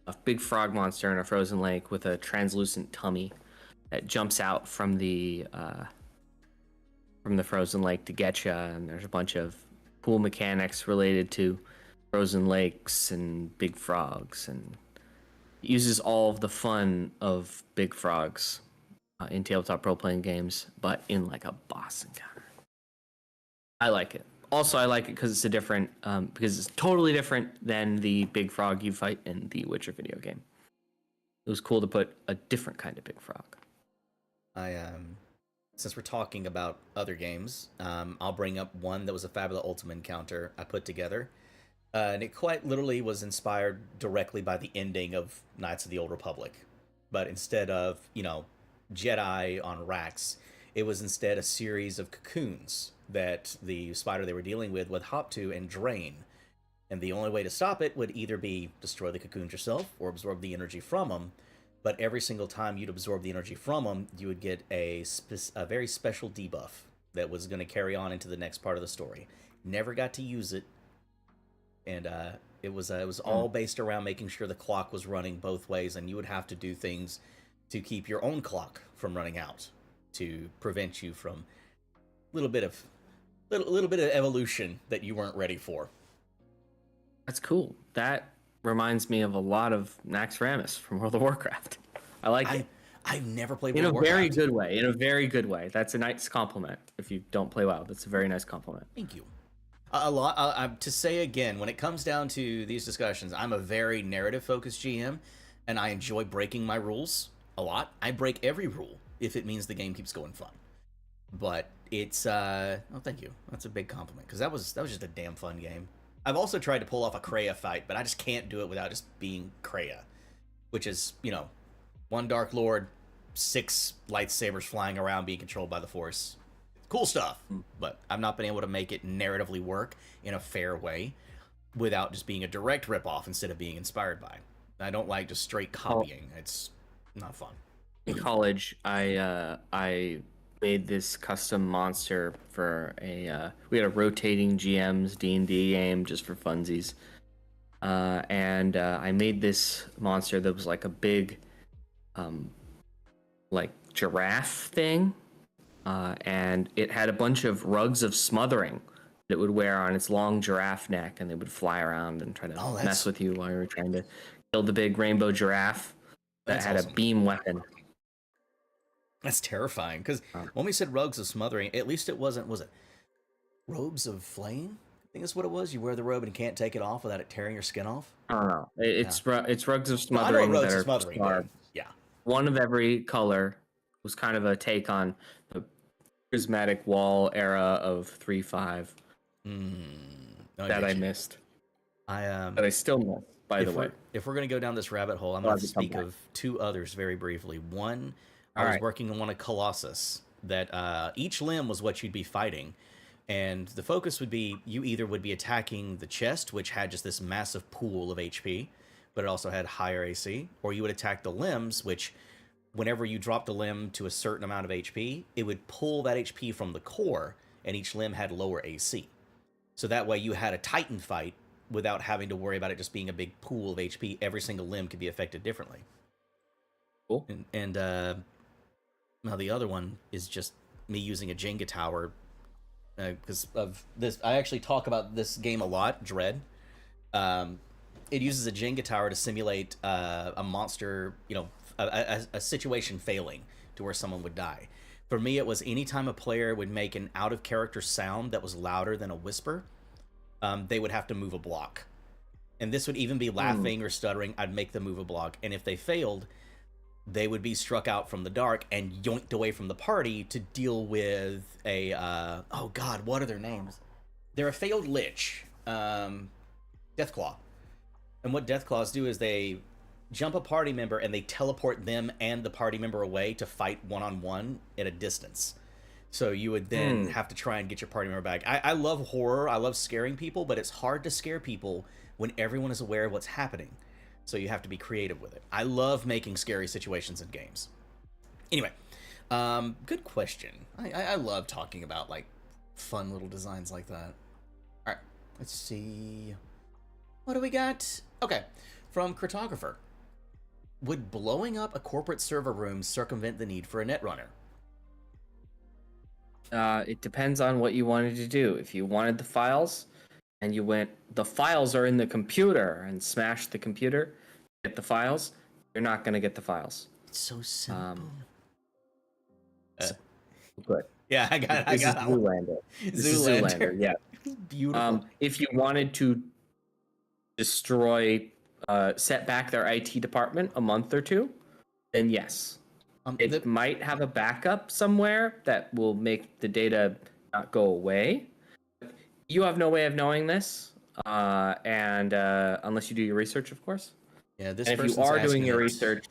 a big frog monster in a frozen lake with a translucent tummy that jumps out from the frozen lake to get you. And there's a bunch of cool mechanics related to frozen lakes and big frogs, and it uses all of the fun of big frogs in tabletop role playing games, but in like a boss encounter. I like it. Also, I like it because it's because it's totally different than the big frog you fight in the Witcher video game. It was cool to put a different kind of big frog. I Since we're talking about other games, I'll bring up one that was a Fabula Ultima encounter I put together. And it quite literally was inspired directly by the ending of Knights of the Old Republic. But instead of, Jedi on racks, it was instead a series of cocoons that the spider they were dealing with would hop to and drain. And the only way to stop it would either be destroy the cocoons yourself or absorb the energy from them. But every single time you'd absorb the energy from them, you would get a very special debuff that was going to carry on into the next part of the story. Never got to use it, and it was all based around making sure the clock was running both ways, and you would have to do things to keep your own clock from running out to prevent you from little bit of evolution that you weren't ready for. That's cool. That reminds me of a lot of Naxxramas from World of Warcraft. I like it. I've never played In World a of Warcraft. very good way. In a very good way. That's a nice compliment. If you don't play WoW, that's a very nice compliment. Thank you. A lot to say again, when it comes down to these discussions, I'm a very narrative focused GM, and I enjoy breaking my rules a lot. I break every rule if it means the game keeps going fun. But it's oh, thank you. That's a big compliment, because that was just a damn fun game. I've also tried to pull off a Kreia fight, but I just can't do it without just being Kreia, which is, one Dark Lord, 6 lightsabers flying around being controlled by the Force. Cool stuff, but I've not been able to make it narratively work in a fair way without just being a direct ripoff instead of being inspired by. I don't like just straight copying. It's not fun. In college, I made this custom monster for we had a rotating GM's D&D game just for funsies. And I made this monster that was like a big like giraffe thing. And it had a bunch of rugs of smothering that it would wear on its long giraffe neck, and they would fly around and try to mess with you while you were trying to kill the big rainbow giraffe that had awesome. a beam weapon. That's terrifying, because when we said rugs of smothering, at least was it robes of flame? I think that's what it was. You wear the robe and can't take it off without it tearing your skin off. I don't know. It's rugs of No, I know smothering what that rugs are of smothering. starred. Yeah. One of every color. Was kind of a take on the prismatic wall era of 3.5 that I missed. That I still miss, by the way. If we're going to go down this rabbit hole, I'm going to speak of 2 others very briefly. One, I was working on one of Colossus, that each limb was what you'd be fighting. And the focus would be, you either would be attacking the chest, which had just this massive pool of HP, but it also had higher AC, or you would attack the limbs, which, whenever you dropped a limb to a certain amount of HP, it would pull that HP from the core, and each limb had lower AC. So that way you had a Titan fight without having to worry about it just being a big pool of HP. Every single limb could be affected differently. Cool. And now the other one is just me using a Jenga tower, because of this. I actually talk about this game a lot, Dread. It uses a Jenga tower to simulate a monster, a situation failing to where someone would die. For me, it was anytime a player would make an out-of-character sound that was louder than a whisper, they would have to move a block. And this would even be laughing or stuttering. I'd make them move a block. And if they failed, they would be struck out from the dark and yoinked away from the party to deal with a oh god, what are their names? They're a failed lich, Deathclaw. And what Deathclaws do is they jump a party member and they teleport them and the party member away to fight one-on-one at a distance. So you would then have to try and get your party member back. I love horror, I love scaring people, but it's hard to scare people when everyone is aware of what's happening. So you have to be creative with it. I love making scary situations in games. Anyway, good question. I love talking about like fun little designs like that. All right, let's see. What do we got? Okay, from Cartographer. Would blowing up a corporate server room circumvent the need for a netrunner? It depends on what you wanted to do. If you wanted the files and you went, the files are in the computer, and smashed the computer, get the files, you're not going to get the files. It's so simple. Good. Yeah, I got Zoolander. This is Zoolander, yeah. Beautiful. If you wanted to destroy, set back their IT department a month or two, then yes. It might have a backup somewhere that will make the data not go away. You have no way of knowing this, and unless you do your research, of course. Yeah, this. And if you are doing your research,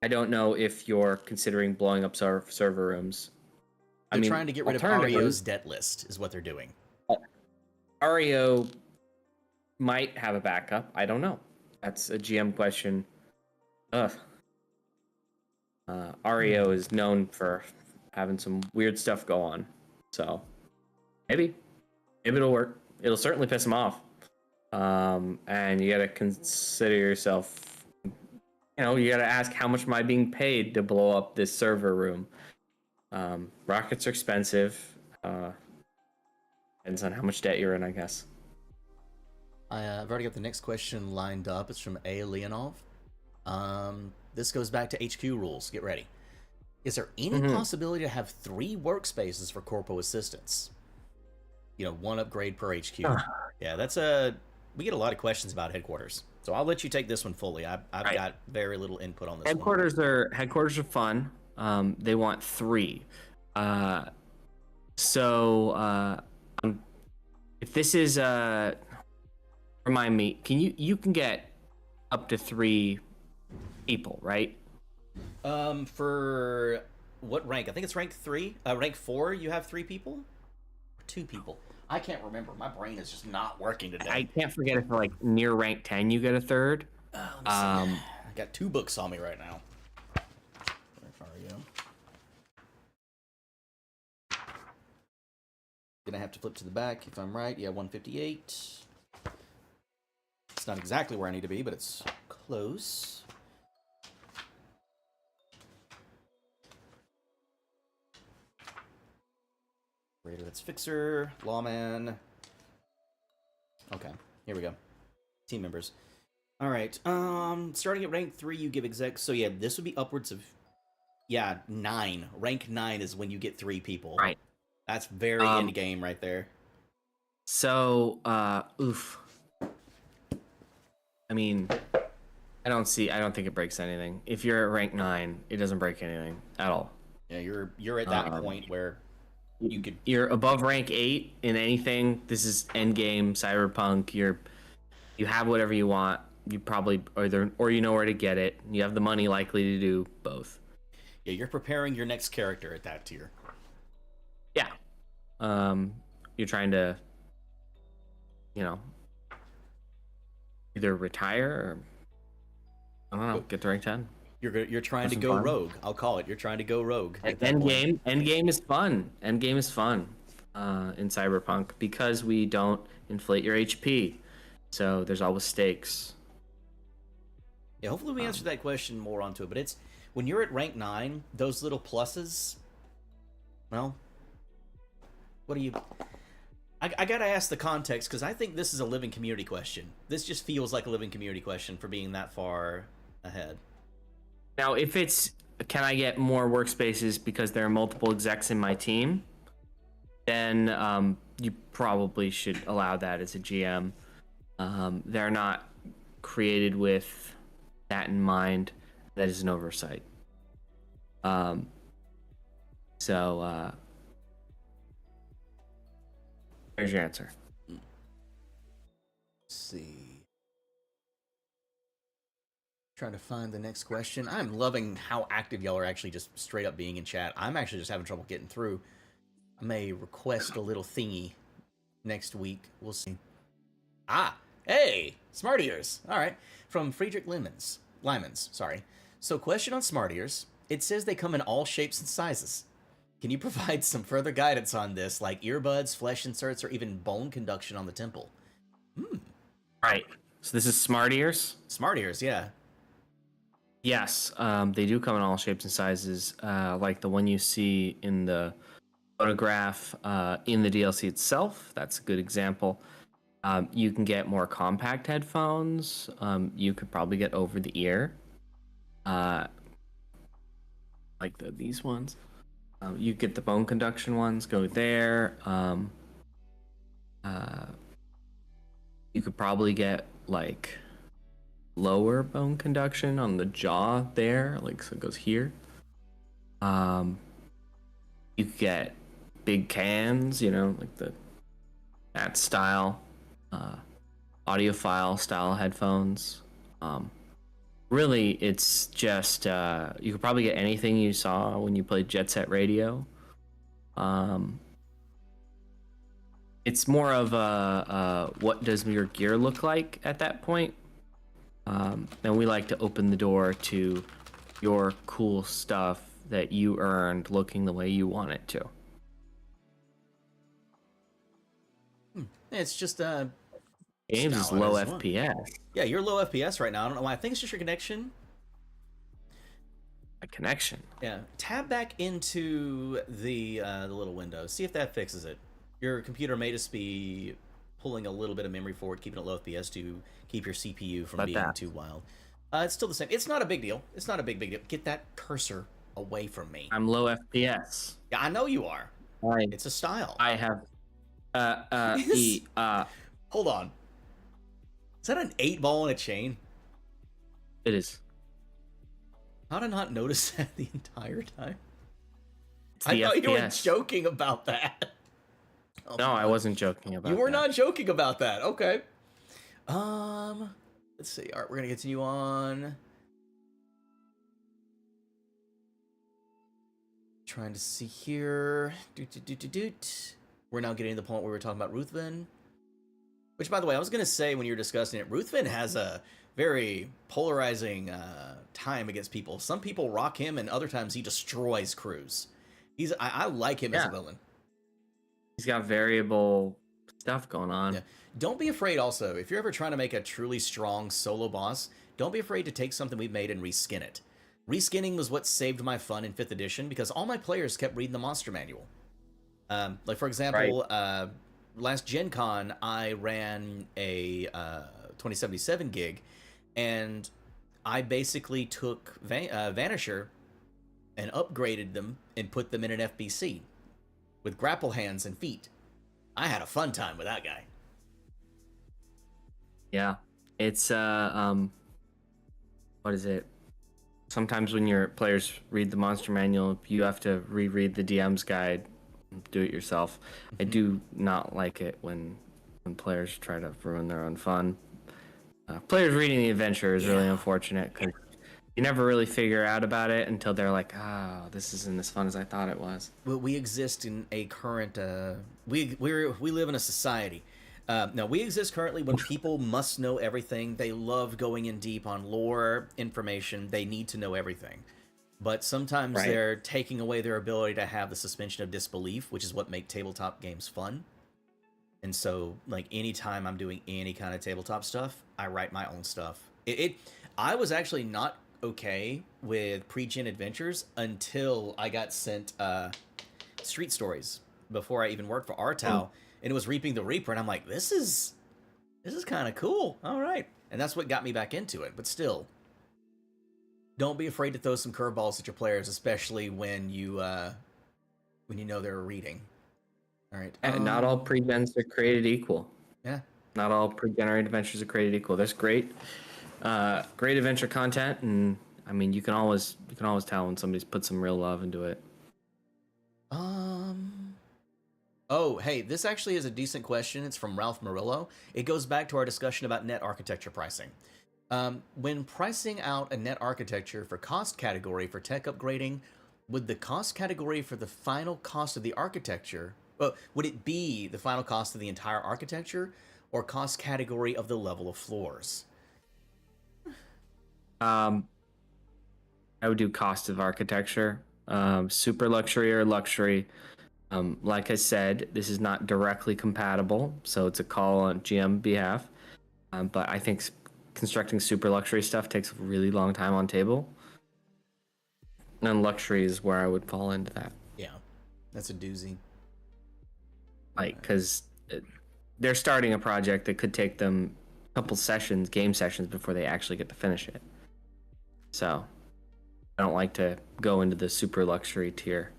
I don't know if you're considering blowing up server rooms. They're trying to get rid of Ario's debt list, is what they're doing. Ario might have a backup. I don't know. That's a GM question. Ario is known for having some weird stuff go on. So maybe it'll work. It'll certainly piss him off. And you gotta consider yourself, you gotta ask, how much am I being paid to blow up this server room? Rockets are expensive. Depends on how much debt you're in, I guess. I've already got the next question lined up. It's from A. Leonov. This goes back to HQ rules. Get ready. Is there any possibility to have 3 workspaces for corpo assistants? 1 upgrade per HQ. Yeah, we get a lot of questions about headquarters. So I'll let you take this one fully. I've got very little input on this headquarters one. Headquarters are fun. They want 3. If this is remind me, you can get up to 3 people, right? For what rank? I think it's rank 3. Rank 4, you have 3 people? Or 2 people? I can't remember. My brain is just not working today. I can't forget if like near rank 10 you get a 3rd. I got 2 books on me right now. Where are you? Gonna have to flip to the back if I'm right. Yeah, 158. It's not exactly where I need to be, but it's close. Raider, that's Fixer, Lawman. Okay, here we go. Team members. All right. Starting at rank 3, you give execs. So yeah, this would be upwards of 9. Rank 9 is when you get 3 people. Right. That's very end game right there. So, oof. I mean, I don't think it breaks anything. If you're at rank 9, it doesn't break anything at all. Yeah, you're at that point where you're above rank 8 in anything. This is end game Cyberpunk. You have whatever you want. You probably or you know where to get it. You have the money likely to do both. Yeah, you're preparing your next character at that tier. Yeah. You're trying to, either retire or, I don't know, get to rank 10. You're trying to go rogue. I'll call it. You're trying to go rogue. End game is fun. End game is fun in Cyberpunk because we don't inflate your HP. So there's always stakes. Yeah, hopefully we answered that question more onto it. But it's when you're at rank 9, those little pluses. Well, what do you? I gotta ask the context because I think this is a living community question. This just feels like a living community question for being that far ahead. Now, if it's, can I get more workspaces because there are multiple execs in my team, then you probably should allow that as a GM. They're not created with that in mind. That is an oversight. Um, so there's your answer. Let's see. Trying to find the next question. I'm loving how active y'all are actually just straight up being in chat. I'm actually just having trouble getting through. I may request a little thingy next week. We'll see. Ah, hey, Smart Ears. All right. From Friedrich Limons, sorry. So question on Smart Ears. It says they come in all shapes and sizes. Can you provide some further guidance on this, like earbuds, flesh inserts, or even bone conduction on the temple? Right. So this is Smart Ears? Smart Ears, yeah. Yes, they do come in all shapes and sizes, like the one you see in the photograph in the DLC itself. That's a good example. You can get more compact headphones. You could probably get over the ear, like these ones. You get the bone conduction ones, go there. You could probably get like lower bone conduction on the jaw there, like so it goes here. You could get big cans, like that style, audiophile style headphones. Really, it's just you could probably get anything you saw when you played Jet Set Radio. It's more of a what does your gear look like at that point. And we like to open the door to your cool stuff that you earned looking the way you want it to. It's just Games is low FPS. Yeah, you're low FPS right now. I don't know why. I think it's just your connection. A connection. Yeah. Tab back into the little window. See if that fixes it. Your computer may just be pulling a little bit of memory forward, keeping it low FPS to keep your CPU from being too wild. It's still the same. It's not a big deal. It's not a big deal. Get that cursor away from me. I'm low FPS. Yeah, I know you are. It's a style. I have Hold on. Is that an 8-ball and a chain? It is. How did I not notice that the entire time? I thought FPS. you were joking about that. Oh, no, I wasn't joking about that. You were not joking about that. Okay. Let's see. All right, we're going to continue on. Trying to see here. We're now getting to the point where we're talking about Ruthven. Which, by the way, I was going to say when you were discussing it, Ruthven has a very polarizing time against people. Some people rock him, and other times he destroys crews. I like him as a villain. He's got variable stuff going on. Yeah. Don't be afraid also, if you're ever trying to make a truly strong solo boss, don't be afraid to take something we've made and reskin it. Reskinning was what saved my fun in 5th edition because all my players kept reading the monster manual. Like, for example, last Gen Con, I ran a 2077 gig, and I basically took Vanisher and upgraded them and put them in an FBC with grapple hands and feet. I had a fun time with that guy. Yeah, it's what is it? Sometimes when your players read the monster manual, you have to reread the DM's guide, do it yourself. Mm-hmm. I do not like it when players try to ruin their own fun. Players reading the adventure is really unfortunate because you never really figure out about it until they're like, this isn't as fun as I thought it was. Well, we exist in a current we live in a society. Now, we exist currently when people must know everything. They love going in deep on lore information. They need to know everything. But sometimes they're taking away their ability to have the suspension of disbelief, which is what make tabletop games fun. And so, like, anytime I'm doing any kind of tabletop stuff, I write my own stuff. I was actually not okay with pre-gen adventures until I got sent Street Stories before I even worked for Artau. And it was Reaping the Reaper, and I'm like, this is kind of cool. All right. And that's what got me back into it. But still, don't be afraid to throw some curveballs at your players, especially when you know they're reading. All right. And not all pre-gens are created equal. Yeah. Not all pre-generated adventures are created equal. There's great adventure content, and I mean, you can always tell when somebody's put some real love into it. Oh, hey, this actually is a decent question. It's from Ralph Murillo. It goes back to our discussion about net architecture pricing. When pricing out a net architecture for cost category for tech upgrading, would the cost category for the final cost of the architecture, would it be the final cost of the entire architecture or cost category of the level of floors? I would do cost of architecture, super luxury or luxury. Like I said, this is not directly compatible, so it's a call on GM behalf. But I think constructing super luxury stuff takes a really long time on table. And luxury is where I would fall into that. Yeah, that's a doozy. Like, because they're starting a project that could take them a couple sessions, game sessions, before they actually get to finish it. So I don't like to go into the super luxury tier.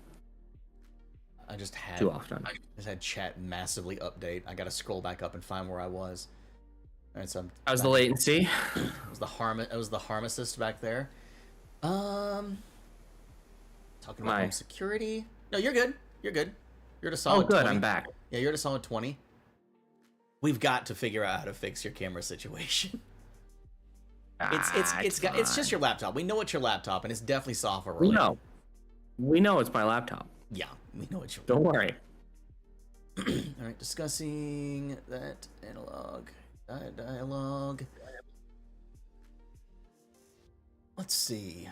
I just had too often. I just had chat massively update. I got to scroll back up and find where I was. All right, so how's the latency? It was the harmacist back there. Talking about home security. No, you're good. You're good. You're at a solid. Oh, good. 20. I'm back. Yeah, you're at a solid 20. We've got to figure out how to fix your camera situation. It's just your laptop. We know it's your laptop, and it's definitely software related. We know it's my laptop. Yeah, we know it's your. Don't worry. All right, discussing that analog dialogue. Let's see.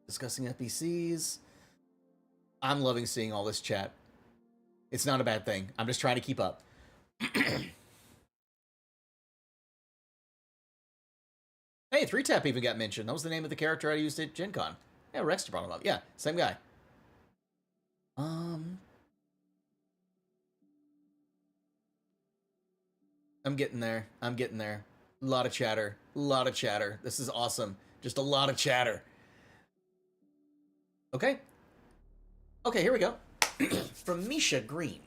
Discussing FBCs. I'm loving seeing all this chat. It's not a bad thing. I'm just trying to keep up. Hey, 3-Tap even got mentioned. That was the name of the character I used at Gen Con. Yeah, Rex brought him up. Yeah, same guy. I'm getting there. I'm getting there. A lot of chatter. A lot of chatter. This is awesome. Just a lot of chatter. Okay. Okay, here we go. From Misha Green.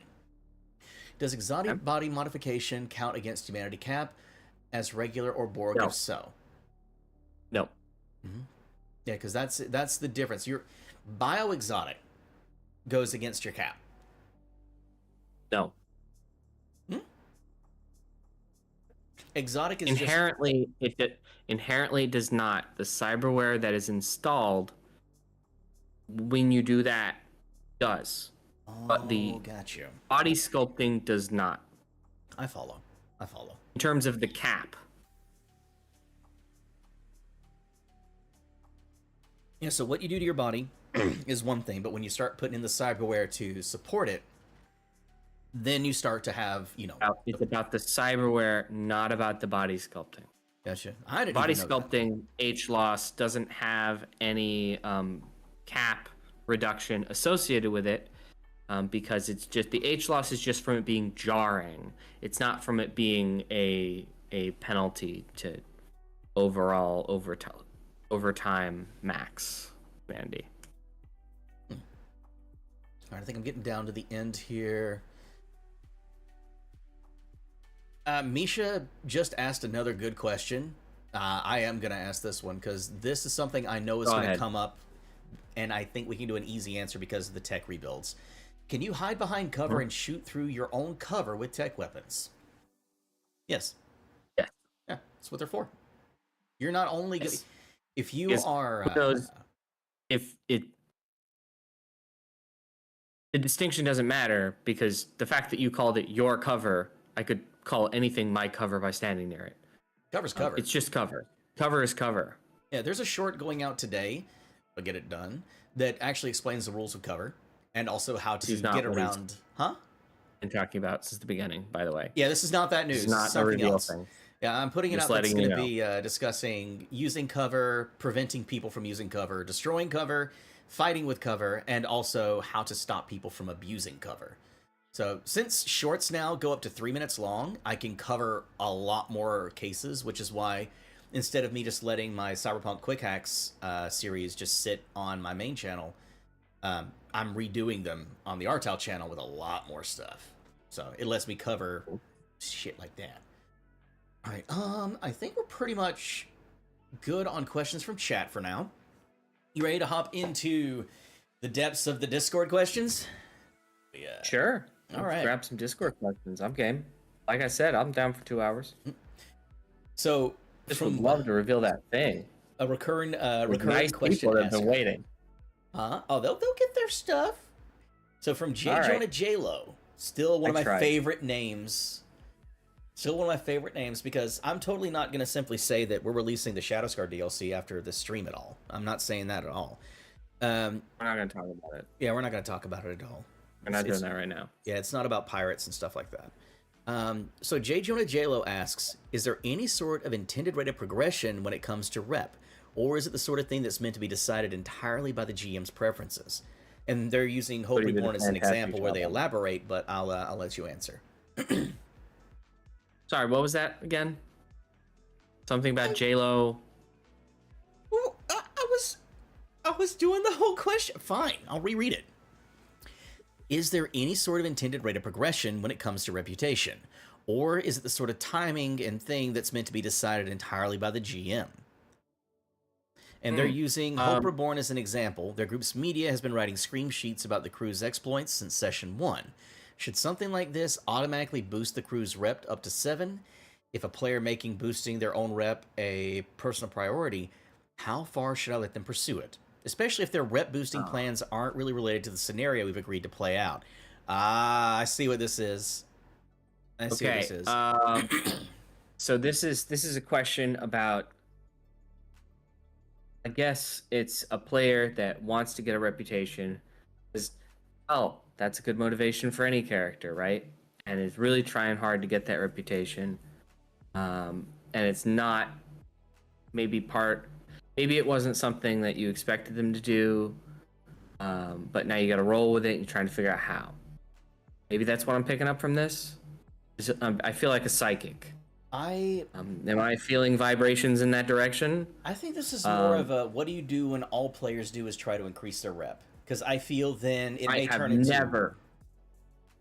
Does exotic body modification count against humanity cap as regular or Borg? No. If so? No. Mm-hmm. Yeah, because that's the difference. Your bioexotic goes against your cap. No. Exotic is inherently it inherently does not. The cyberware that is installed when you do that does. But the got you. body sculpting does not. I follow. In terms of the cap. Yeah, so what you do to your body is one thing, but when you start putting in the cyberware to support it, then you start to have, It's about the cyberware, not about the body sculpting. Gotcha. I didn't body even know sculpting, H-loss doesn't have any cap reduction associated with it because it's just the H-loss is just from it being jarring. It's not from it being a penalty to overall overtime max, Mandy. All right, I think I'm getting down to the end here. Misha just asked another good question. I am going to ask this one because this is something I know is going to come up, and I think we can do an easy answer because of the tech rebuilds. Can you hide behind cover and shoot through your own cover with tech weapons? Yes. Yeah. Yeah, that's what they're for. You're not only going to... If you are... the distinction doesn't matter because the fact that you called it your cover, I could call anything my cover by standing near it. Cover's cover. It's just cover. Cover is cover. Yeah, there's a short going out today, I'll get it done, that actually explains the rules of cover and also how to get around... Huh? I'm talking about since the beginning, by the way. Yeah, this is not that news. It's not something a reveal else. thing. Yeah, I'm putting it Just out. That's going to you know. be discussing using cover, preventing people from using cover, destroying cover, fighting with cover, and also how to stop people from abusing cover. So since shorts now go up to 3 minutes long, I can cover a lot more cases, which is why instead of me just letting my Cyberpunk Quick Hacks series just sit on my main channel, I'm redoing them on the Artal channel with a lot more stuff. So it lets me cover shit like that. All right, I think we're pretty much good on questions from chat for now. You ready to hop into the depths of the Discord questions? Yeah. Sure. All right. Grab some Discord questions. I'm game. Like I said, I'm down for 2 hours. So, just would love to reveal that thing. A recurring nice question. People that have been waiting. Oh, they'll get their stuff. So from J. Jonah J-Lo, still one of my favorite names. Still one of my favorite names, because I'm totally not going to simply say that we're releasing the Shadowscar DLC after this stream at all. I'm not saying that at all. We're not going to talk about it. Yeah, we're not going to talk about it at all. We're not doing that right now. Yeah, it's not about pirates and stuff like that. So J. Jonah J-Lo asks, is there any sort of intended rate of progression when it comes to rep? Or is it the sort of thing that's meant to be decided entirely by the GM's preferences? And they're using Hope Reborn as an example where they elaborate, but I'll let you answer. Sorry, what was that again? Something about J-Lo. I was doing the whole question. Fine, I'll reread it. Is there any sort of intended rate of progression when it comes to reputation? Or is it the sort of timing and thing that's meant to be decided entirely by the GM? And they're using Hope Reborn as an example. Their group's media has been writing scream sheets about the crew's exploits since Session 1. Should something like this automatically boost the crew's rep up to 7? If a player making boosting their own rep a personal priority, how far should I let them pursue it? Especially if their rep boosting plans aren't really related to the scenario we've agreed to play out. I see what this is. I see what this is. So this is a question about, I guess it's a player that wants to get a reputation. That's a good motivation for any character, right? And is really trying hard to get that reputation. And it's not maybe it wasn't something that you expected them to do, but now you got to roll with it and you're trying to figure out how. Maybe that's what I'm picking up from this. I feel like a psychic. Am I feeling vibrations in that direction? I think this is more of a, what do you do when all players do is try to increase their rep? Because I feel then it may turn into... I have never,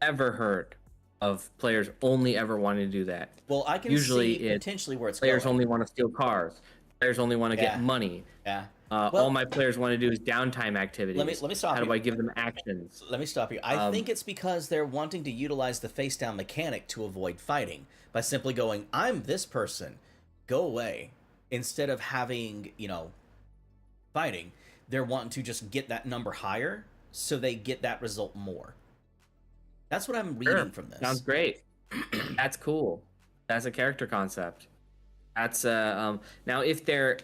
ever heard of players only ever wanting to do that. Well, I can see potentially where it's players going. only want to steal cars. Players only want to get money. Yeah. All my players want to do is downtime activities. Let me stop you. How do I give them actions? Let me stop you. I think it's because they're wanting to utilize the face down mechanic to avoid fighting by simply going, I'm this person, go away. Instead of having, fighting, they're wanting to just get that number higher so they get that result more. That's what I'm reading from this. Sounds great. That's cool. That's a character concept. That's now if they're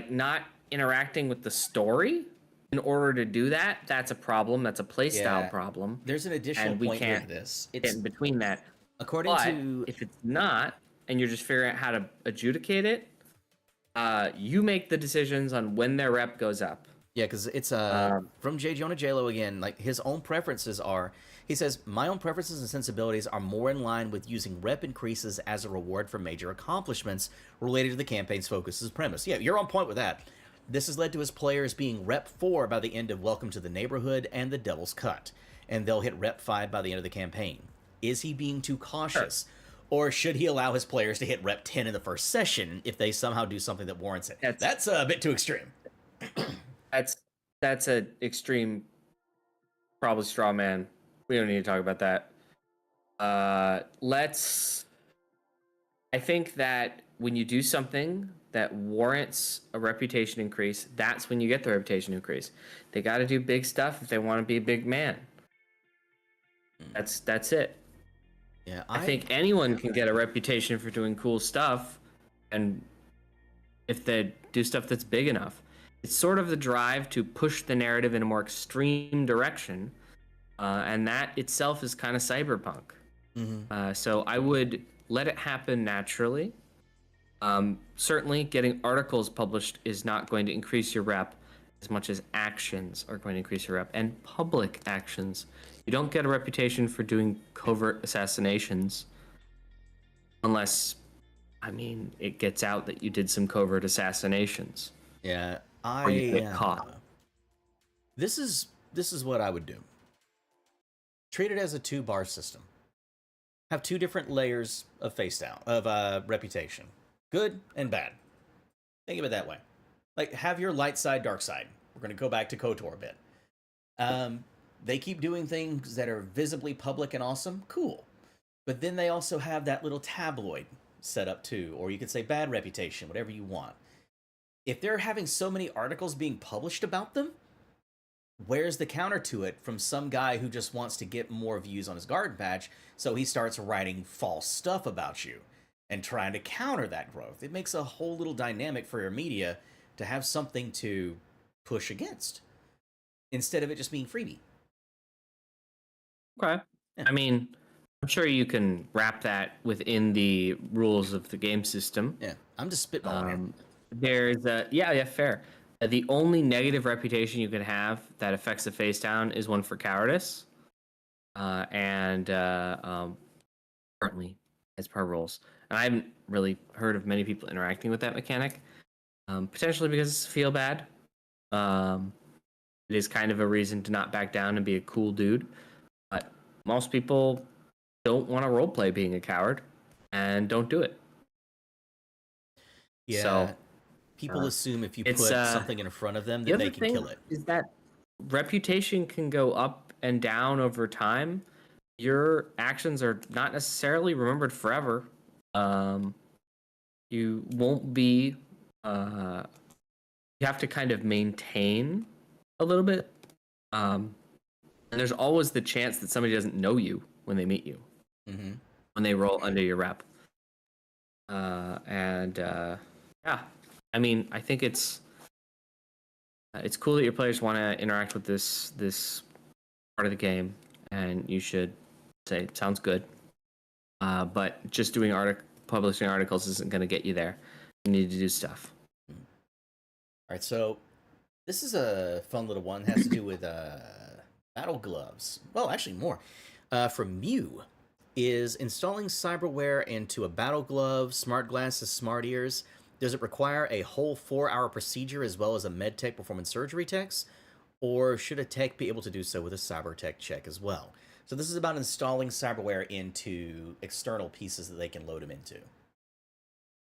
not interacting with the story in order to do that, that's a problem. That's a playstyle problem. There's an additional point with this. It's get in between that. According to if it's not, and you're just figuring out how to adjudicate it, you make the decisions on when their rep goes up. Yeah, because it's from J. Jonah J-Lo again. His own preferences are. He says, my own preferences and sensibilities are more in line with using rep increases as a reward for major accomplishments related to the campaign's focus as premise. Yeah, you're on point with that. This has led to his players being rep 4 by the end of Welcome to the Neighborhood and the Devil's Cut, and they'll hit rep 5 by the end of the campaign. Is he being too cautious? Or should he allow his players to hit rep 10 in the first session if they somehow do something that warrants it? That's a bit too extreme. That's an extreme, probably straw man. We don't need to talk about that. I think that when you do something that warrants a reputation increase, that's when you get the reputation increase. They got to do big stuff if they want to be a big man. That's it. Yeah, I think anyone can get a reputation for doing cool stuff, and if they do stuff that's big enough. It's sort of the drive to push the narrative in a more extreme direction, and that itself is kind of cyberpunk. Mm-hmm. So I would let it happen naturally. Certainly, getting articles published is not going to increase your rep as much as actions are going to increase your rep, and public actions. You don't get a reputation for doing covert assassinations unless, it gets out that you did some covert assassinations. Yeah. Or you get caught. This is what I would do. Treat it as a 2-bar system. Have 2 different layers of face down of reputation, good and bad. Think of it that way. Like, have your light side, dark side. We're going to go back to KOTOR a bit. They keep doing things that are visibly public and awesome. Cool. But then they also have that little tabloid set up too, or you could say bad reputation, whatever you want. If they're having so many articles being published about them, where's the counter to it from some guy who just wants to get more views on his garden patch, so he starts writing false stuff about you and trying to counter that growth? It makes a whole little dynamic for your media to have something to push against instead of it just being freebie. Okay. Yeah. I mean, I'm sure you can wrap that within the rules of the game system. Yeah, I'm just spitballing here. There's yeah, fair. The only negative reputation you can have that affects the face down is one for cowardice, and currently as per rules. And I haven't really heard of many people interacting with that mechanic, potentially because it's feel bad. It is kind of a reason to not back down and be a cool dude, but most people don't want to roleplay being a coward and don't do it. Yeah. So, people assume if you put something in front of them, that they can kill it. Is that reputation can go up and down over time. Your actions are not necessarily remembered forever. You won't be. You have to kind of maintain a little bit. And there's always the chance that somebody doesn't know you when they meet you. Mm-hmm. When they roll under your rep. Yeah, I mean, I think it's cool that your players want to interact with this part of the game, and you should say sounds good. But just doing publishing articles isn't going to get you there. You need to do stuff. All right, so this is a fun little one. It has to do with battle gloves. Well, actually more. From Mew. Is installing cyberware into a battle glove, smart glasses, smart ears, does it require a whole 4-hour procedure as well as a med tech performing surgery techs? Or should a tech be able to do so with a cyber tech check as well? So this is about installing cyberware into external pieces that they can load them into.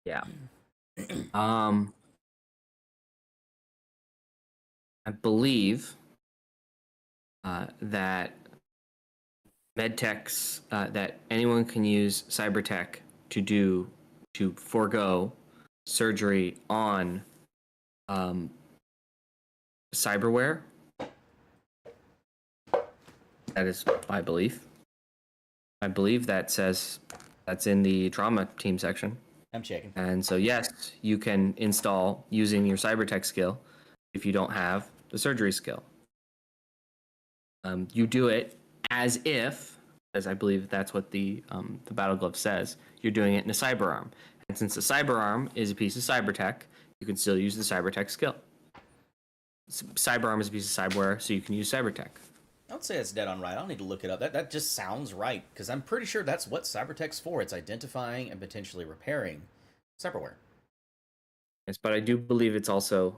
Yeah. I believe that medtechs, that anyone can use cybertech to forego surgery on cyberware. That is my belief. I believe that says that's in the trauma team section. I'm checking. And so yes, you can install using your cybertech skill if you don't have the surgery skill. You do it as if, as I believe that's what the battle glove says, you're doing it in a cyberarm. And since the cyberarm is a piece of cybertech, you can still use the cybertech skill. Cyberarm is a piece of cyberware, so you can use cybertech. I would say that's dead on right. I'll need to look it up. That just sounds right, because I'm pretty sure that's what cybertech's for. It's identifying and potentially repairing cyberware. Yes, but I do believe it's also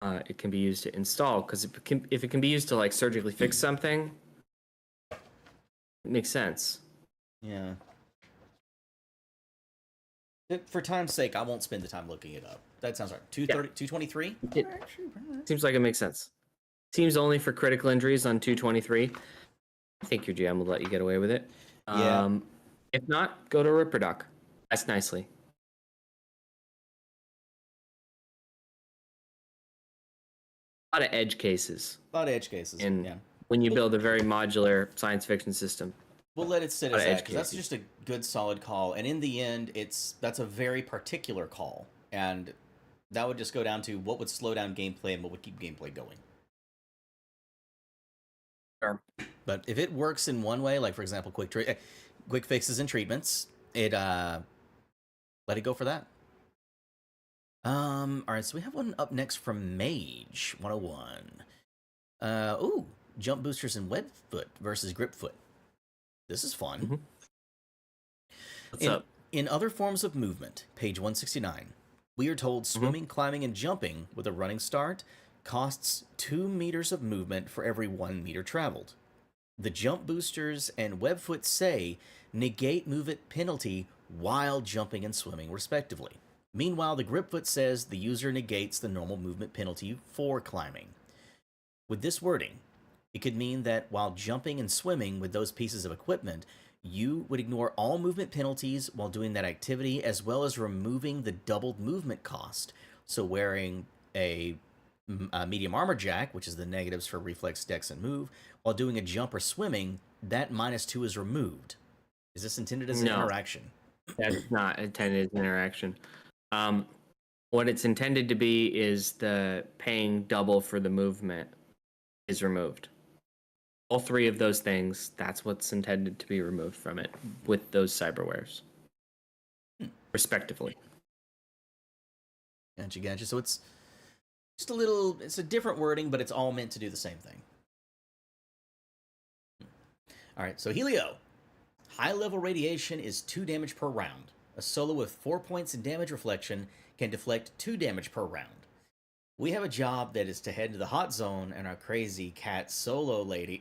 it can be used to install, because if it can be used to like surgically fix something, it makes sense. Yeah. For time's sake, I won't spend the time looking it up. That sounds right. 223? It seems like it makes sense. Seems only for critical injuries on 223. I think your GM will let you get away with it. Yeah. If not, go to Ripper Doc. That's nicely. A lot of edge cases. A lot of edge cases. Yeah. When you build a very modular science fiction system. We'll let it sit as that, because that's just a good, solid call. And in the end, that's a very particular call. And that would just go down to what would slow down gameplay and what would keep gameplay going. Sure. But if it works in one way, like, for example, quick fixes and treatments, let it go for that. All right, so we have one up next from Mage 101. Jump boosters and webfoot versus gripfoot. This is fun. Mm-hmm. What's up? In other forms of movement, page 169, we are told swimming, climbing, and jumping with a running start costs 2 meters of movement for every 1 meter traveled. The jump boosters and webfoot say negate movement penalty while jumping and swimming, respectively. Meanwhile, the gripfoot says the user negates the normal movement penalty for climbing. With this wording, it could mean that while jumping and swimming with those pieces of equipment, you would ignore all movement penalties while doing that activity, as well as removing the doubled movement cost. So wearing a medium armor jack, which is the negatives for reflex, dex, and move, while doing a jump or swimming, that -2 is removed. Is this intended as an interaction? That's not intended as an interaction. What it's intended to be is the paying double for the movement is removed. All three of those things, that's what's intended to be removed from it with those cyberwares, respectively. Gotcha. So it's just it's a different wording, but it's all meant to do the same thing. All right, so Helio. High-level radiation is 2 damage per round. A solo with 4 points in damage reflection can deflect 2 damage per round. We have a job that is to head to the hot zone, and our crazy cat solo lady,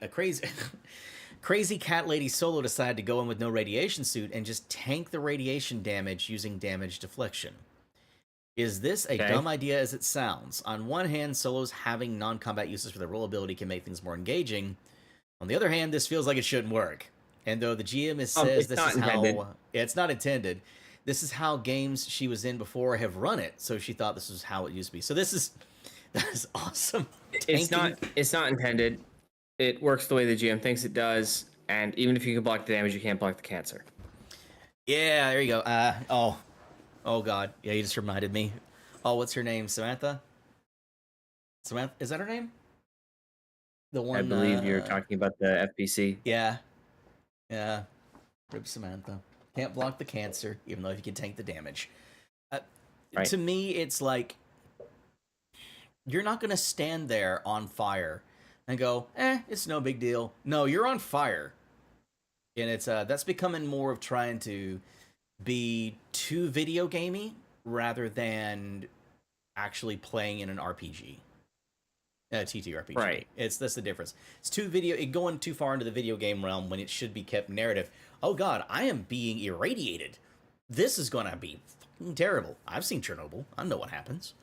crazy cat lady solo decided to go in with no radiation suit and just tank the radiation damage using damage deflection. Is this a dumb idea as it sounds? On one hand, solos having non-combat uses for their roll ability can make things more engaging. On the other hand, this feels like it shouldn't work. And though the GM says this is how... it's not intended. This is how games she was in before have run it, so she thought this was how it used to be. So that is awesome. It's not intended. It works the way the GM thinks it does, and even if you can block the damage, you can't block the cancer. Yeah, there you go. Oh god. Yeah, you just reminded me. Oh, what's her name? Samantha? Samantha, is that her name? The one I believe you're talking about the FBC. Yeah. Yeah. Rip Samantha. Can't block the cancer, even though if you can tank the damage. Right. To me, it's like you're not going to stand there on fire and go, it's no big deal. No, you're on fire. And it's that's becoming more of trying to be too video gamey rather than actually playing in an RPG. TTRPG. Right. That's the difference. It's going too far into the video game realm when it should be kept narrative. Oh god, I am being irradiated. This is gonna be fucking terrible. I've seen Chernobyl. I know what happens.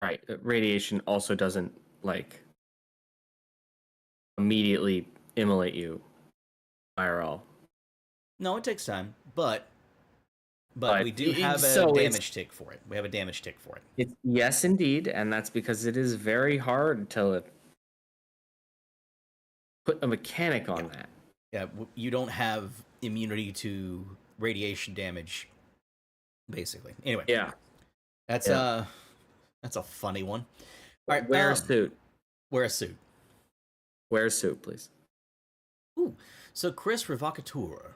Right. Radiation also doesn't immediately immolate you IRL. No, it takes time, but we do have a damage tick for it. We have a damage tick for it. Yes, indeed, and that's because it is very hard to put a mechanic on that. Yeah, you don't have immunity to radiation damage, basically. Anyway. Yeah. That's a funny one. All right, wear a suit. Wear a suit. Wear a suit, please. Ooh. So Chris Revocateur.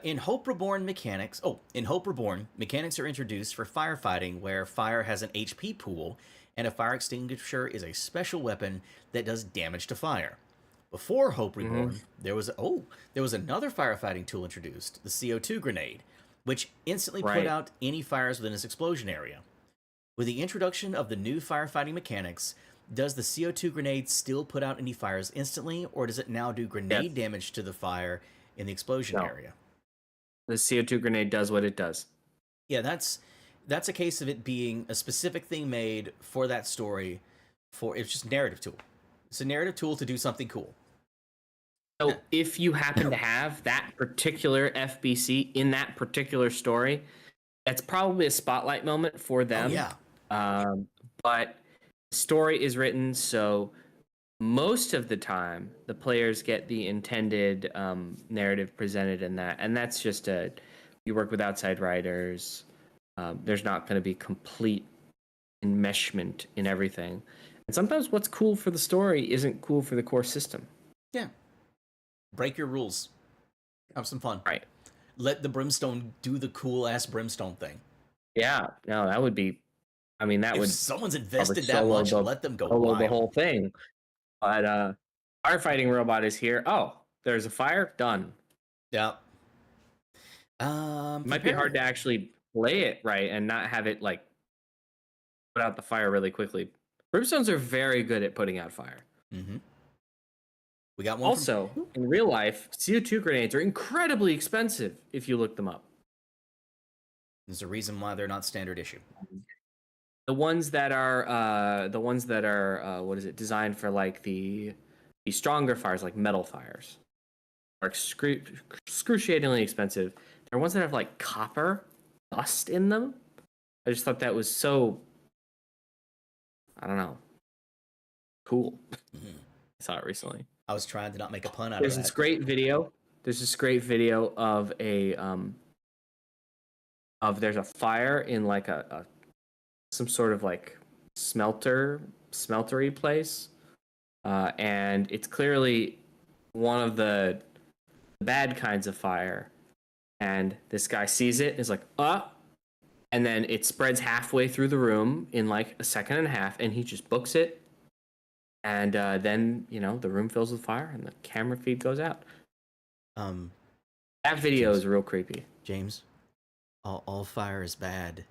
In Hope Reborn, mechanics are introduced for firefighting, where fire has an HP pool, and a fire extinguisher is a special weapon that does damage to fire. Before Hope Reborn, there was another firefighting tool introduced, the CO2 grenade, which instantly put out any fires within its explosion area. With the introduction of the new firefighting mechanics, does the CO2 grenade still put out any fires instantly, or does it now do grenade damage to the fire in the explosion area? The CO2 grenade does what it does. Yeah, that's a case of it being a specific thing made for that story. It's just a narrative tool. It's a narrative tool to do something cool. So if you happen to have that particular FBC in that particular story, that's probably a spotlight moment for them. Oh, yeah. But the story is written so most of the time the players get the intended narrative presented in that, and that's just you work with outside writers. There's not going to be complete enmeshment in everything, and sometimes what's cool for the story isn't cool for the core system. Yeah. Break your rules. Have some fun. Right. Let the Brimstone do the cool ass Brimstone thing. Yeah. No, that would be. I mean, that if would. Someone's invested that much. Let them go wild. The whole thing. But firefighting robot is here. Oh, there's a fire. Done. Yeah. It might be hard to actually play it right and not have it put out the fire really quickly. Brimstones are very good at putting out fire. Mm-hmm. We got one. Also, in real life, CO2 grenades are incredibly expensive if you look them up. There's a reason why they're not standard issue. The ones that are what is it, designed for like the stronger fires, like metal fires, are excruciatingly expensive. There are ones that have like copper dust in them. I just thought that was so, I don't know, cool. I saw it recently. I was trying to not make a pun out There's of that. this great video. There's this great video of a there's a fire in like a some sort of like smeltery place, and it's clearly one of the bad kinds of fire. And this guy sees it and is like, and then it spreads halfway through the room in like a second and a half, and he just books it. And then, the room fills with fire and the camera feed goes out. That video is real creepy. James, all fire is bad.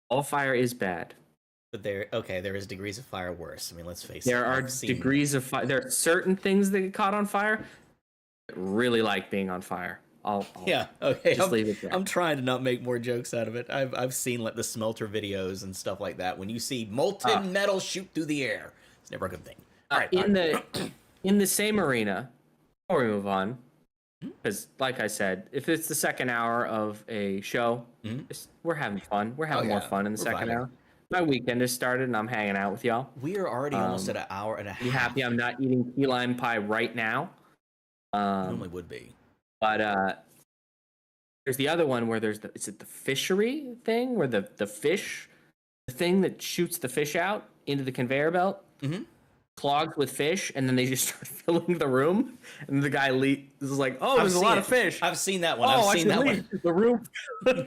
All fire is bad. But there is degrees of fire worse. I mean, let's face it. There are degrees of fire. There are certain things that get caught on fire that really like being on fire. I'll okay. Just leave it there. I'm trying to not make more jokes out of it. I've seen like the smelter videos and stuff like that. When you see molten metal shoot through the air, it's never a good thing. All right. In the same arena, before we move on, because like I said, if it's the second hour of a show, we're having fun. We're having more fun in the second hour. My weekend has started and I'm hanging out with y'all. We are already almost at an hour and a half. You happy I'm not eating key lime pie right now? Normally would be. But there's the other one where is it the fishery thing where the thing that shoots the fish out into the conveyor belt clogged with fish, and then they just start filling the room, and the guy is like, "Oh, there's a lot of fish." I've seen that one. I've seen that one. The room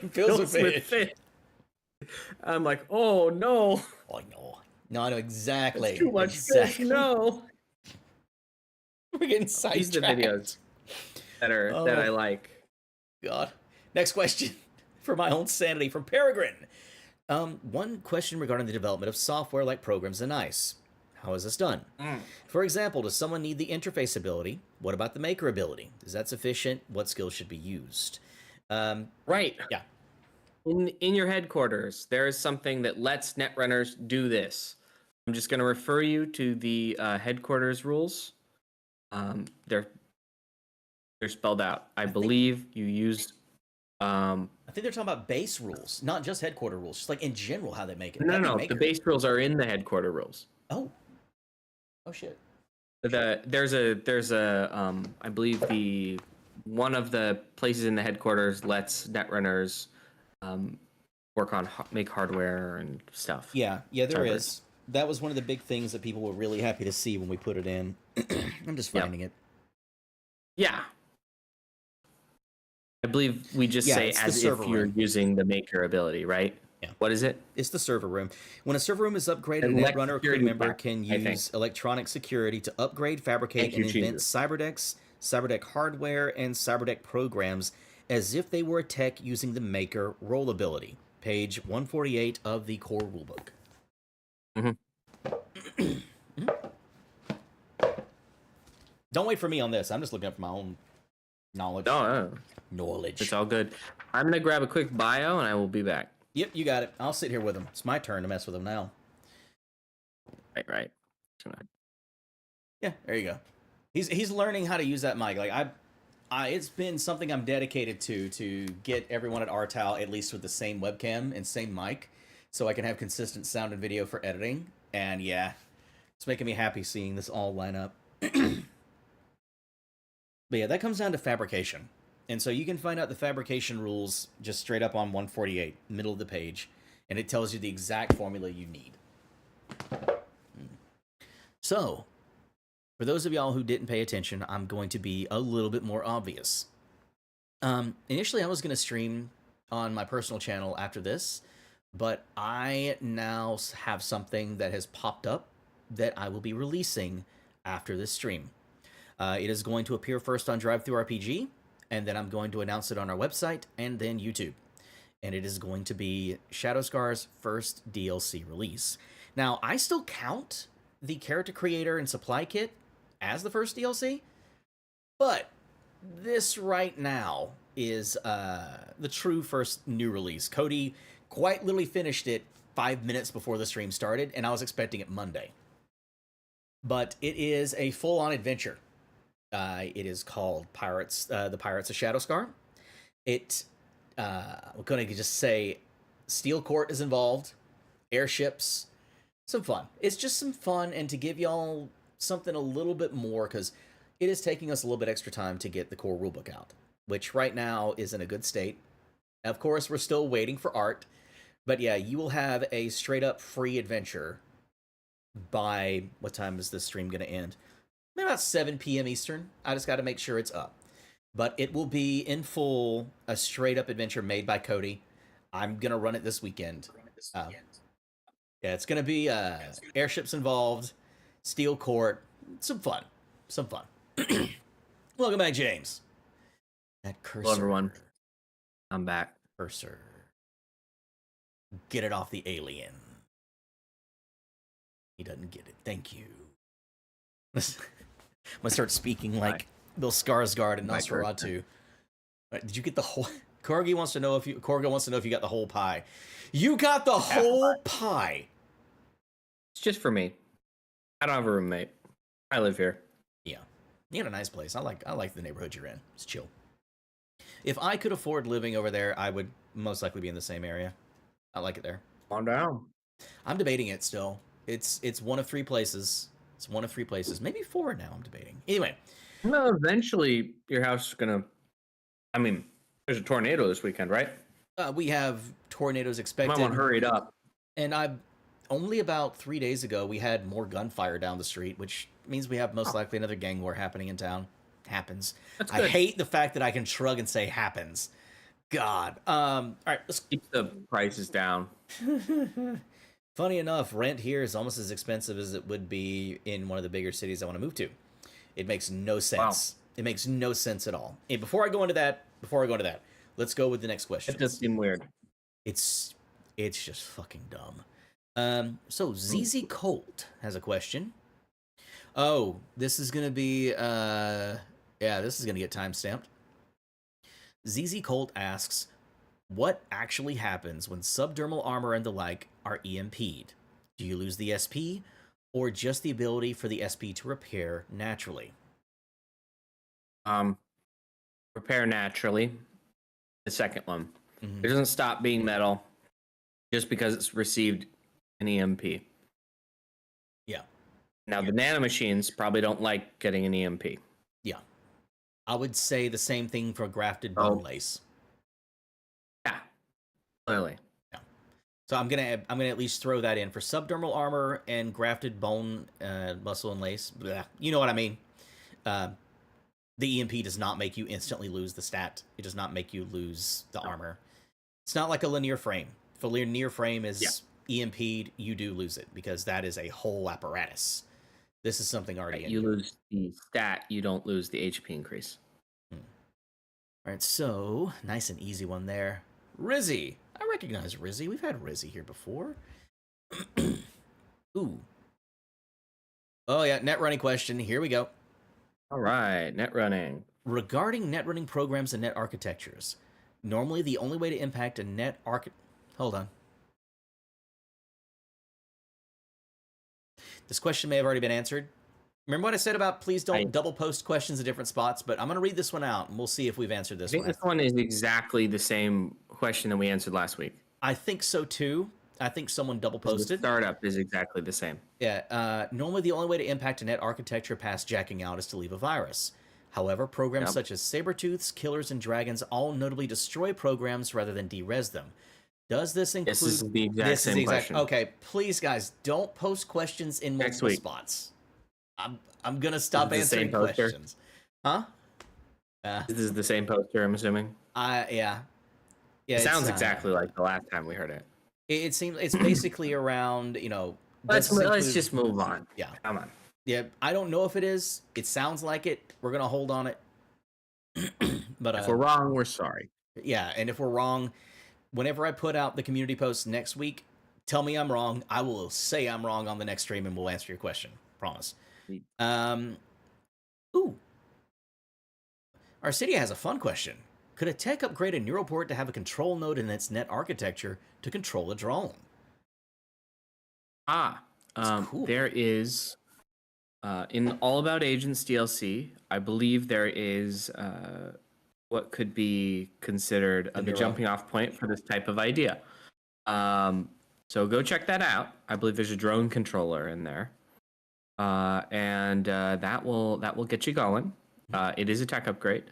fills with fish. I'm like, "Oh no!" Oh no! No, I know exactly. It's too much fish. No. We're getting sidetracked. These are the videos that I like. God. Next question for my own sanity from Peregrine. One question regarding the development of software like programs in ICE. How is this done? For example, does someone need the interface ability? What about the maker ability? Is that sufficient? What skills should be used? Right. Yeah. In your headquarters, there is something that lets netrunners do this. I'm just going to refer you to the headquarters rules. They're spelled out. I believe you use. I think they're talking about base rules, not just headquarter rules. Just like in general, how they make it. No. The base rules are in the headquarter rules. Oh shit. There's a I believe one of the places in the headquarters lets netrunners work on make hardware and stuff. Yeah, there is. That was one of the big things that people were really happy to see when we put it in. I'm just finding it. Yeah. I believe we just say as if you're using the maker ability, right? Yeah. What is it? It's the server room. When a server room is upgraded, a netrunner or crew member can use electronic security to upgrade, fabricate, and invent cyberdecks, cyberdeck hardware, and cyberdeck programs as if they were a tech using the maker role ability. Page 148 of the core rulebook. Don't wait for me on this. I'm just looking up for my own knowledge. Knowledge. It's all good. I'm going to grab a quick bio and I will be back. Yep, you got it. I'll sit here with him. It's my turn to mess with him now. Right. Yeah, there you go. He's learning how to use that mic. Like it's been something I'm dedicated to get everyone at RTAL at least with the same webcam and same mic, so I can have consistent sound and video for editing. And yeah, it's making me happy seeing this all line up. But yeah, that comes down to fabrication. And so you can find out the fabrication rules just straight up on 148, middle of the page, and it tells you the exact formula you need. So, for those of y'all who didn't pay attention, I'm going to be a little bit more obvious. Initially, I was going to stream on my personal channel after this, but I now have something that has popped up that I will be releasing after this stream. It is going to appear first on DriveThruRPG, and then I'm going to announce it on our website and then YouTube. And it is going to be Shadowscar's first DLC release. Now, I still count the character creator and supply kit as the first DLC, but this right now is the true first new release. Cody quite literally finished it 5 minutes before the stream started, and I was expecting it Monday. But it is a full-on adventure. It is called the Pirates of Shadowscar. I'm going to just say Steel Court is involved, airships, some fun. It's just some fun, and to give y'all something a little bit more, because it is taking us a little bit extra time to get the core rulebook out, which right now is in a good state. Of course, we're still waiting for art, but yeah, you will have a straight-up free adventure by, what time is this stream going to end? Maybe about 7 p.m. Eastern. I just got to make sure it's up. But it will be in full, a straight-up adventure made by Cody. I'm going to run it this weekend. Yeah, it's going to be airships involved, Steel Court, some fun. Some fun. Welcome back, James. That cursor. Hello, everyone. I'm back. Cursor. Get it off the alien. He doesn't get it. Thank you. I'm going to start speaking like Bill Skarsgård and Nosferatu. Did you get the whole... Corgi wants to know if you got the whole pie. You got the whole pie. It's just for me. I don't have a roommate. I live here. Yeah. You got a nice place. I like the neighborhood you're in. It's chill. If I could afford living over there, I would most likely be in the same area. I like it there. On down. I'm debating it still. It's one of 3 places. It's one of 3 places. Maybe 4 now, I'm debating. Anyway. No, eventually your house is gonna... I mean, there's a tornado this weekend, right? We have tornadoes expected. I want to hurry it up. And only about 3 days ago, we had more gunfire down the street, which means we have most likely another gang war happening in town. Happens. That's good. I hate the fact that I can shrug and say happens. God. All right, let's keep the prices down. Funny enough, rent here is almost as expensive as it would be in one of the bigger cities I want to move to. It makes no sense. Wow. It makes no sense at all. And before I go into that, let's go with the next question. It does seem weird. It's just fucking dumb. So ZZ Colt has a question. Oh, this is gonna be this is gonna get timestamped. ZZ Colt asks, what actually happens when subdermal armor and the like are EMP'd? Do you lose the SP, or just the ability for the SP to repair naturally? Repair naturally. The second one. Mm-hmm. It doesn't stop being metal just because it's received an EMP. Yeah. Now, the nanomachines probably don't like getting an EMP. Yeah. I would say the same thing for grafted bone lace. Yeah. Clearly. Yeah. So I'm gonna at least throw that in for subdermal armor and grafted bone, muscle and lace. Blah. You know what I mean. The EMP does not make you instantly lose the stat. It does not make you lose the armor. It's not like a linear frame. If a linear frame is EMP'd, you do lose it, because that is a whole apparatus. This is something already in you lose the stat, you don't lose the HP increase. All right, so nice and easy one there. Rizzy. I recognize Rizzy. We've had Rizzy here before. Ooh. Oh, yeah, net running question. Here we go. All right, net running. Regarding net running programs and net architectures, normally the only way to impact a net Hold on. This question may have already been answered. Remember what I said about please don't double post questions in different spots, but I'm going to read this one out, and we'll see if we've answered this one. I think this one is exactly the same question that we answered last week. I think so, too. I think someone double posted. The startup is exactly the same. Yeah. Normally, the only way to impact a net architecture past jacking out is to leave a virus. However, programs such as Sabertooths, Killers, and Dragons all notably destroy programs rather than derez them. Does this include... This is the exact same question. Okay, please, guys, don't post questions in multiple spots. I'm going to stop answering questions. Huh? This is the same poster, I'm assuming? Yeah. It sounds exactly like the last time we heard it. It seems it's basically around, let's just move on. Yeah. Come on. Yeah, I don't know if it is. It sounds like it. We're going to hold on it. But if we're wrong, we're sorry. Yeah, and if we're wrong, whenever I put out the community post next week, tell me I'm wrong. I will say I'm wrong on the next stream, and we'll answer your question. Promise. Ooh. Arcidia has a fun question. Could a tech upgrade a neural port to have a control node in its net architecture to control a drone? Cool. There is in All About Agents DLC, I believe there is what could be considered the jumping off point for this type of idea. So go check that out. I believe there's a drone controller in there, and that will get you going. It is a tech upgrade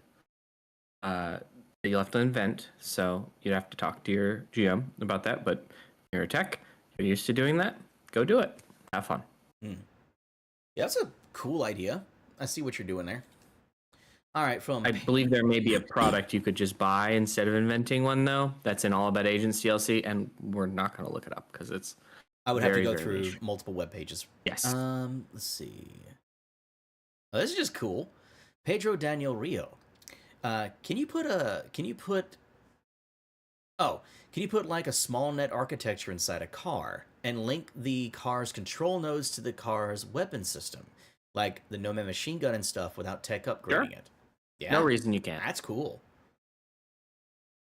that you'll have to invent, so you'd have to talk to your GM about that. But you're a tech, you're used to doing that. Go do it. Have fun. Yeah, that's a cool idea. I see what you're doing there. All right, I believe there may be a product you could just buy instead of inventing one, though. That's in All About Agents DLC, and we're not going to look it up because it's. I would have to go through multiple web pages. Yes. Let's see. Oh, this is just cool. Pedro Daniel Rio. Can you put like a small net architecture inside a car and link the car's control nodes to the car's weapon system, like the Nomad machine gun and stuff, without tech upgrading it? Yeah, no reason you can't. That's cool.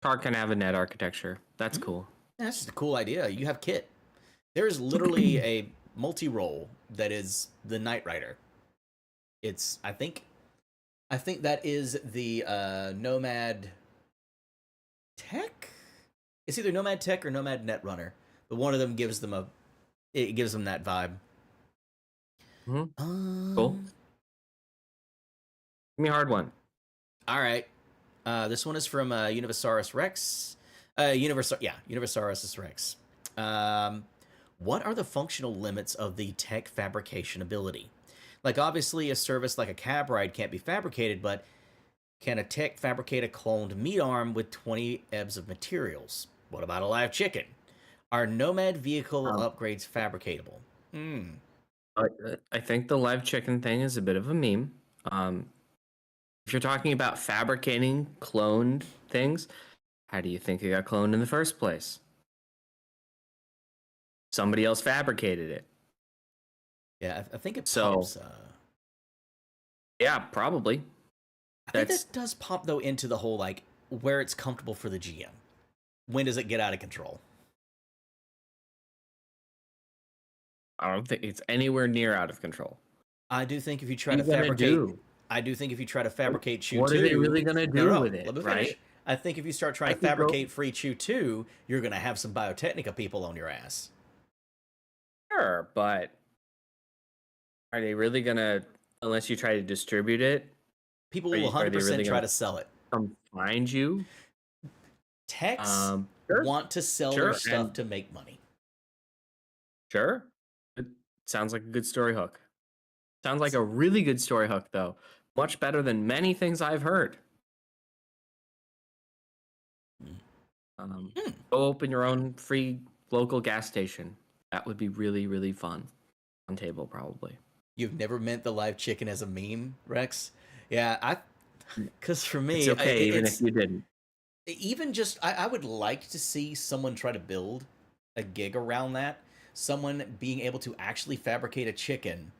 Car can have a net architecture. That's cool. That's just a cool idea. You have Kit. There's literally a multi-role that is the Knight Rider. It's I think that is the Nomad Tech. It's either Nomad Tech or Nomad Netrunner, but one of them gives them that vibe. Cool. Give me a hard one. All right. This one is from Universaurus Rex. Universaurus Rex. What are the functional limits of the tech fabrication ability? Like, obviously, a service like a cab ride can't be fabricated, but can a tech fabricate a cloned meat arm with 20 EBs of materials? What about a live chicken? Are Nomad vehicle upgrades fabricatable? I think the live chicken thing is a bit of a meme. If you're talking about fabricating cloned things, how do you think it got cloned in the first place? Somebody else fabricated it. Yeah, I think it pops. Yeah, probably. I think that does pop, though, into the whole, like, where it's comfortable for the GM. When does it get out of control? I don't think it's anywhere near out of control. I do think if you try to fabricate... I do think if you try to fabricate Chew 2... What are they really going to do with it, right? I think if you start trying to fabricate free Chew 2, you're going to have some Biotechnica people on your ass. Sure, but are they really going to, unless you try to distribute it? People will 100% try to sell it. Come find you? Techs want to sell their stuff to make money. Sure. It sounds like a good story hook. Sounds like a really good story hook, though. Much better than many things I've heard. Go open your own free local gas station. That would be really, really fun. On table, probably. You've never meant the live chicken as a meme, Rex? Yeah, because for me... It's okay, even if you didn't. Even just... I would like to see someone try to build a gig around that. Someone being able to actually fabricate a chicken,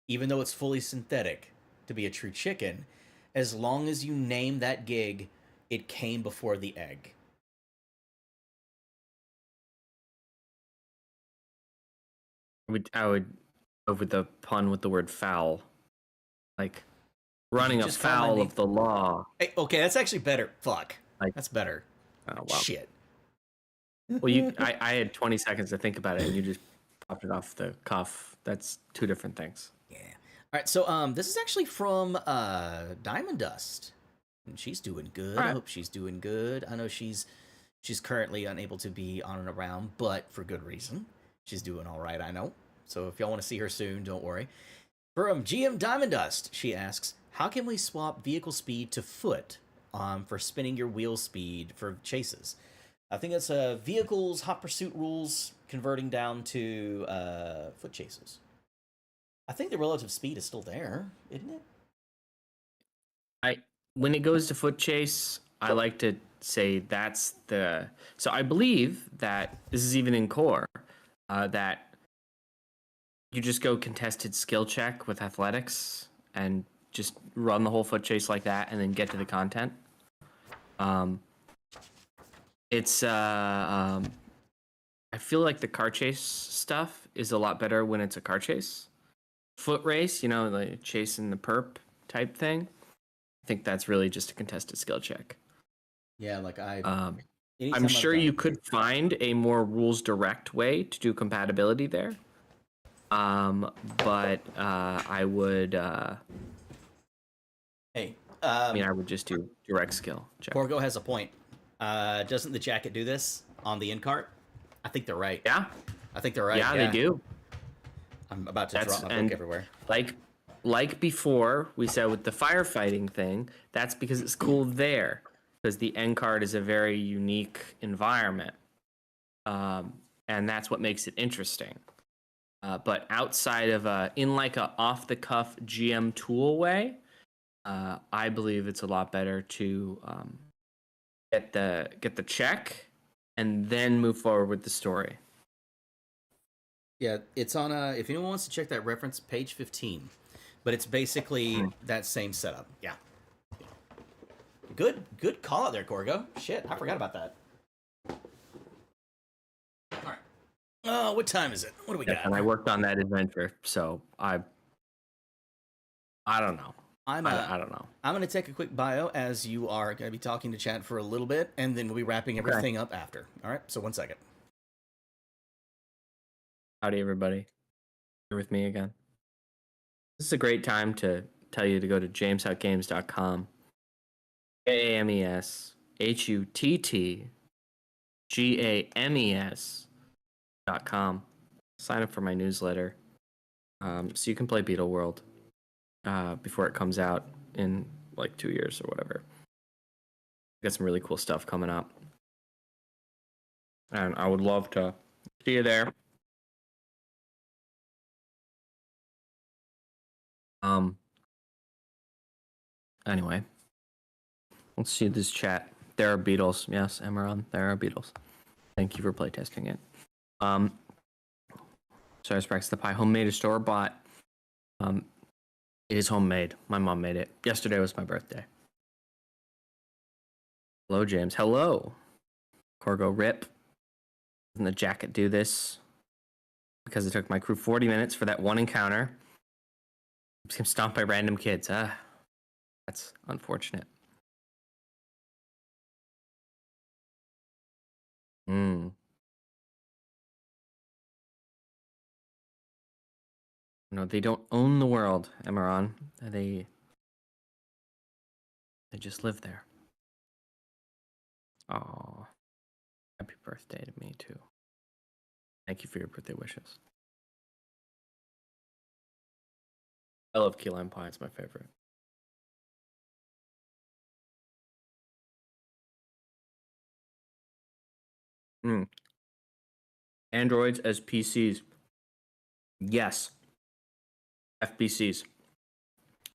even though it's fully synthetic, to be a true chicken, as long as you name that gig, it came before the egg. I would go with the pun with the word foul. Like, running afoul of the law. Hey, okay, that's actually better. Fuck. That's better. Oh, wow. Shit. Well, I had 20 seconds to think about it, and you just popped it off the cuff. That's two different things. Yeah. All right, so this is actually from Diamond Dust. And she's doing good. I hope she's doing good. I know she's currently unable to be on and around, but for good reason. She's doing all right, I know. So if y'all want to see her soon, don't worry. From GM Diamond Dust, she asks, how can we swap vehicle speed to foot for spinning your wheel speed for chases? I think that's vehicles, hot pursuit rules, converting down to foot chases. I think the relative speed is still there, isn't it? When it goes to foot chase, I like to say that's the... So I believe that, this is even in core, that you just go contested skill check with athletics and just run the whole foot chase like that and then get to the content. It's I feel like the car chase stuff is a lot better when it's a car chase. Foot race, you know, like chasing the perp type thing. I think that's really just a contested skill check. Yeah, like I'm anytime I've sure done you it. could find a more rules direct way to do compatibility there. But I would. Hey, I mean, I would just do direct skill check. Corgo has a point. Doesn't the jacket do this on the in cart? I think they're right. Yeah, I think they're right. yeah, they do. I'm about to drop my book everywhere. Like before we said with the firefighting thing, that's because it's cool there, because the end card is a very unique environment, and that's what makes it interesting. But outside of in like a off the cuff GM tool way, I believe it's a lot better to get the check and then move forward with the story. Yeah, it's on if anyone wants to check that reference, page 15. But it's basically that same setup. Yeah. Good call out there, Corgo. Shit, I forgot about that. All right. Oh, what time is it? What do we got? And I worked on that adventure, so I don't know. I don't know. I'm going to take a quick bio as you are going to be talking to chat for a little bit, and then we'll be wrapping everything up after. All right, so 1 second. Howdy, everybody. You're with me again. This is a great time to tell you to go to jameshuttgames.com. JamesHuttGames.com. Sign up for my newsletter so you can play Beetle World before it comes out in like 2 years or whatever. Got some really cool stuff coming up. And I would love to see you there. Anyway, let's see this chat. There are Beatles. Yes, Emeron, there are Beatles. Thank you for playtesting it. Sorry, Sprax, the pie. Homemade or store bought. It is homemade. My mom made it. Yesterday was my birthday. Hello, James. Hello. Corgo rip. Doesn't the jacket do this? Because it took my crew 40 minutes for that one encounter. I'm stomped by random kids. That's unfortunate. No, they don't own the world, Emeron. They just live there. Oh, happy birthday to me too. Thank you for your birthday wishes. I love key lime pie. It's my favorite. Androids as PCs. Yes. FBCs.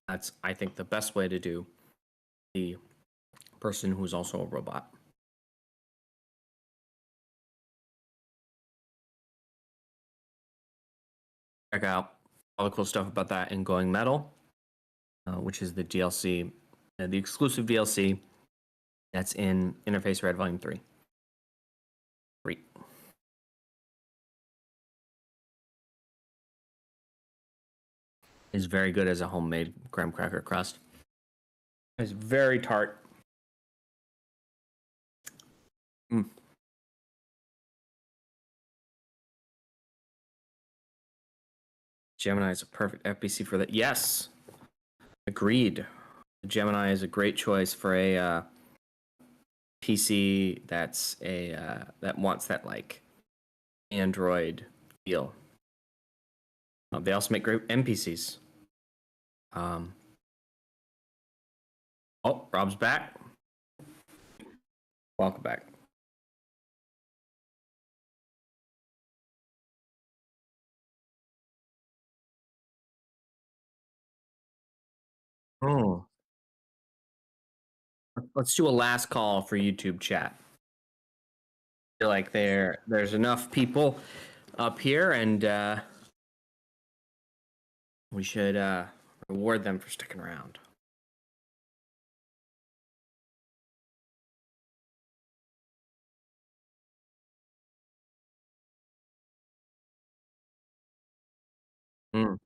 That's, I think, the best way to do the person who's also a robot. Check out all the cool stuff about that in Going Metal, which is the DLC, the exclusive DLC that's in Interface Red Volume 3. Great. Is very good as a homemade graham cracker crust. It's very tart. Gemini is a perfect FBC for that. Yes, agreed. Gemini is a great choice for a PC that's that wants that like Android feel. They also make great NPCs. Oh, Rob's back. Welcome back. Oh. Let's do a last call for YouTube chat. I feel like there's enough people up here, and we should reward them for sticking around. Mm.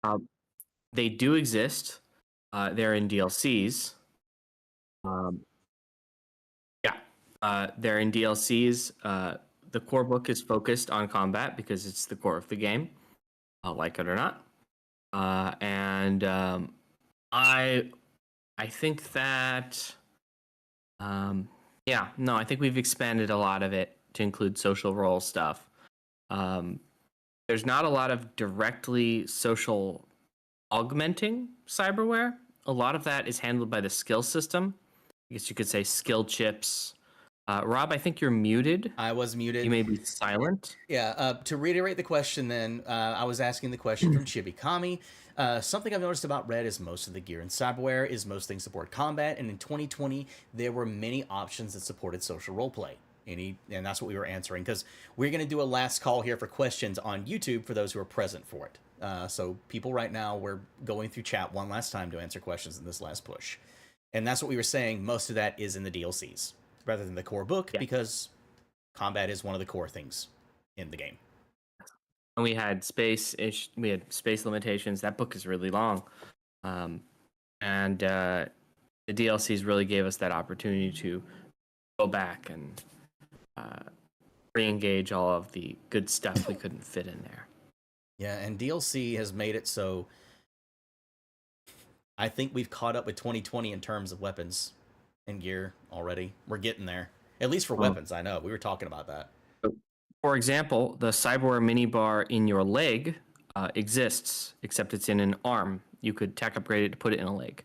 Um, they do exist. They're in DLCs. Um, yeah, they're in DLCs. The core book is focused on combat because it's the core of the game, like it or not. And I I think that yeah, no, I think we've expanded a lot of it to include social role stuff. Um, there's not a lot of directly social augmenting cyberware. A lot of that is handled by the skill system. I guess you could say skill chips. Rob, I think you're muted. I was muted. You may be silent. Yeah, to reiterate the question then, I was asking the question from Chibi Kami. Something I've noticed about Red is most of the gear in Cyberware is most things support combat, and in 2020, there were many options that supported social roleplay. And that's what we were answering, because we're going to do a last call here for questions on YouTube for those who are present for it. So people right now, we're going through chat one last time to answer questions in this last push. And that's what we were saying, most of that is in the DLCs, rather than the core book, because combat is one of the core things in the game. And we had space limitations. That book is really long, and the DLCs really gave us that opportunity to go back and re-engage all of the good stuff we couldn't fit in there. Yeah, and DLC has made it so I think we've caught up with 2020 in terms of weapons and gear already. We're getting there. At least for weapons, I know. We were talking about that. For example, the Cyberware minibar in your leg exists, except it's in an arm. You could tech upgrade it to put it in a leg.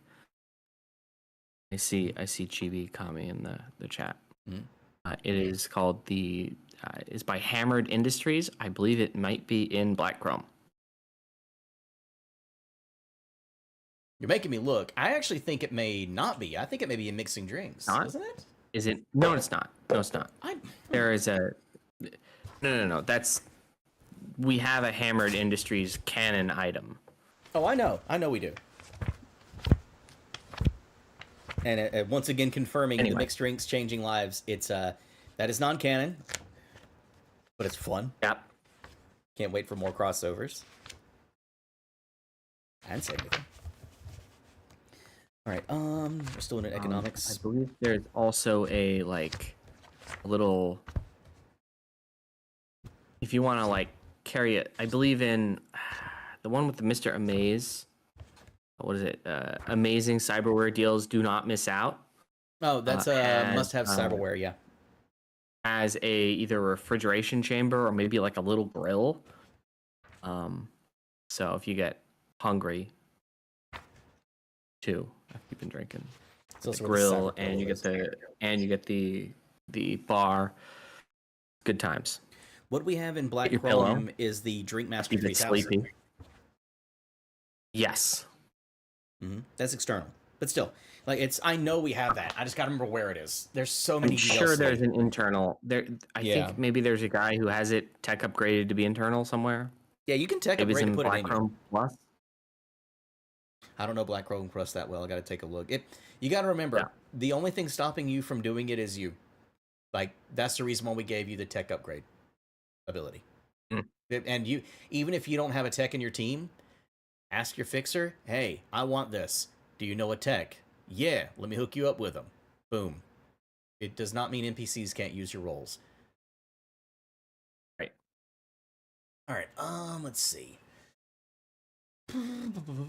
I see Chibi Kami in the chat. Mm-hmm. It is called is by Hammered Industries. I believe it might be in Black Chrome. You're making me look. I actually think it may not be. I think it may be in Mixing Drinks, isn't it? Is it? No, it's not. No, it's not. There is a... No. We have a Hammered Industries canon item. Oh, I know. I know we do. And once again, confirming the Mixed Drinks Changing Lives, it's that is non-canon, but it's fun. Yep. Can't wait for more crossovers. I didn't say anything. All right, we're still in economics. I believe there's also a little, if you want to carry it, I believe in the one with the Mr. Amaze. What is it? Amazing Cyberware deals. Do not miss out. Oh, that's a must-have Cyberware. Yeah. As either a refrigeration chamber or maybe like a little grill. So if you get hungry, too, after you've been drinking, the grill and you get the bar. Good times. What we have in Black Chrome is the Drink Master 3000. Sleepy. Yes. Mm-hmm. That's external, but still, I know we have that. I just got to remember where it is. There's so many. I'm sure there's an internal. I think maybe there's a guy who has it tech upgraded to be internal somewhere. Yeah, you can tech upgrade and put Black it in Chrome Plus. I don't know Black Chrome Plus that well. I got to take a look. You got to remember, the only thing stopping you from doing it is you. That's the reason why we gave you the tech upgrade ability. Mm. And you, even if you don't have a tech in your team, ask your fixer, hey, I want this. Do you know a tech? Yeah, let me hook you up with them. Boom. It does not mean NPCs can't use your roles. Right. All right, let's see.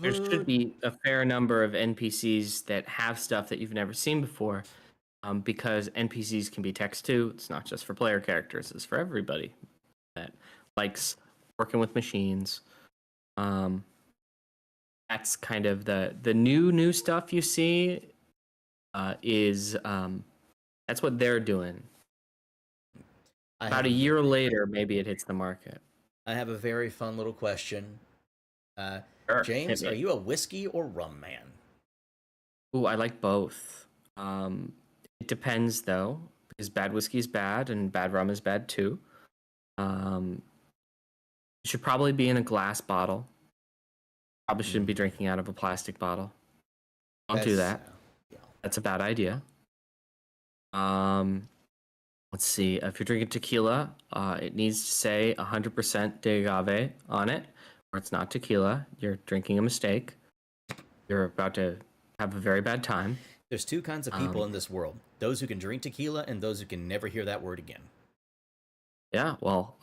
There should be a fair number of NPCs that have stuff that you've never seen before, because NPCs can be text too. It's not just for player characters. It's for everybody that likes working with machines. That's kind of the new stuff you see is that's what they're doing. About a year later, maybe it hits the market. I have a very fun little question. Sure, James, are you a whiskey or rum man? Ooh, I like both. It depends though, because bad whiskey is bad and bad rum is bad too. It should probably be in a glass bottle. Probably shouldn't be drinking out of a plastic bottle. Don't do that. Yeah. That's a bad idea. Let's see. If you're drinking tequila, it needs to say 100% de agave on it, or it's not tequila. You're drinking a mistake. You're about to have a very bad time. There's two kinds of people in this world: those who can drink tequila and those who can never hear that word again. Yeah, well,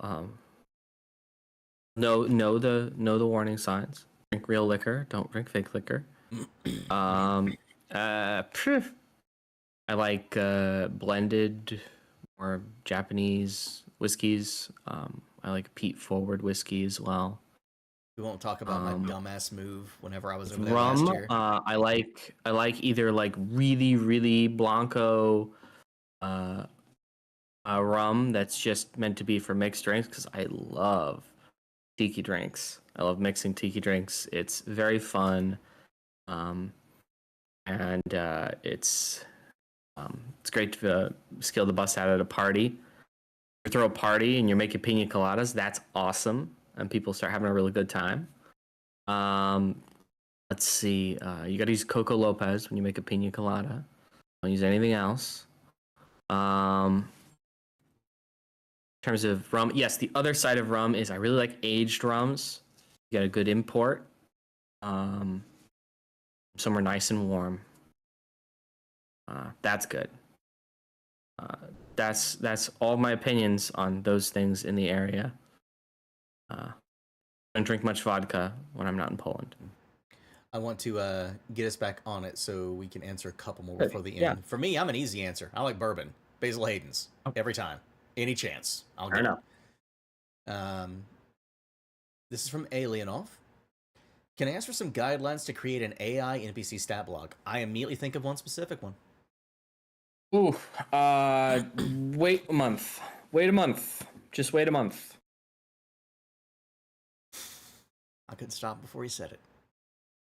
know the warning signs. Drink real liquor. Don't drink fake liquor. I like blended or Japanese whiskeys. I like peat forward whiskey as well. We won't talk about my dumbass move whenever I was over there Rum. last year. I like either like really blanco rum that's just meant to be for mixed drinks, because I love tiki drinks. I love mixing tiki drinks. It's very fun, and it's great to skill the bus out at a party. You throw a party and you're making pina coladas. That's awesome, and people start having a really good time. Let's see. You got to use Coco Lopez when you make a pina colada. Don't use anything else. In terms of rum, yes, the other side of rum is I really like aged rums. You got a good import. Somewhere nice and warm. That's good. That's all my opinions on those things in the area. Don't drink much vodka when I'm not in Poland. I want to get us back on it so we can answer a couple more before the end. Yeah. For me, I'm an easy answer. I like bourbon. Basil Hayden's. Every time. Any chance. I'll get it. This is from Alienoff. Can I ask for some guidelines to create an AI NPC stat block? I immediately think of one specific one. Ooh, wait a month. Wait a month. Just wait a month. I couldn't stop before he said it.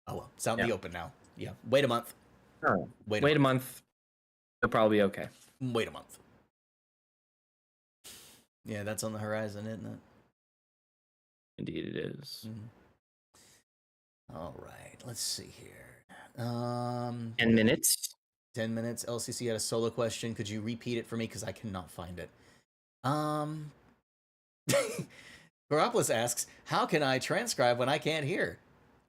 Oh well, it's out in the open now. Yeah, wait a month. Sure. Wait a month. It'll probably be okay. Wait a month. Yeah, that's on the horizon, isn't it? Indeed it is. All right, let's see here. 10 minutes. 10 minutes. LCC had a solo question. Could you repeat it for me? Because I cannot find it. Garopolis asks, how can I transcribe when I can't hear?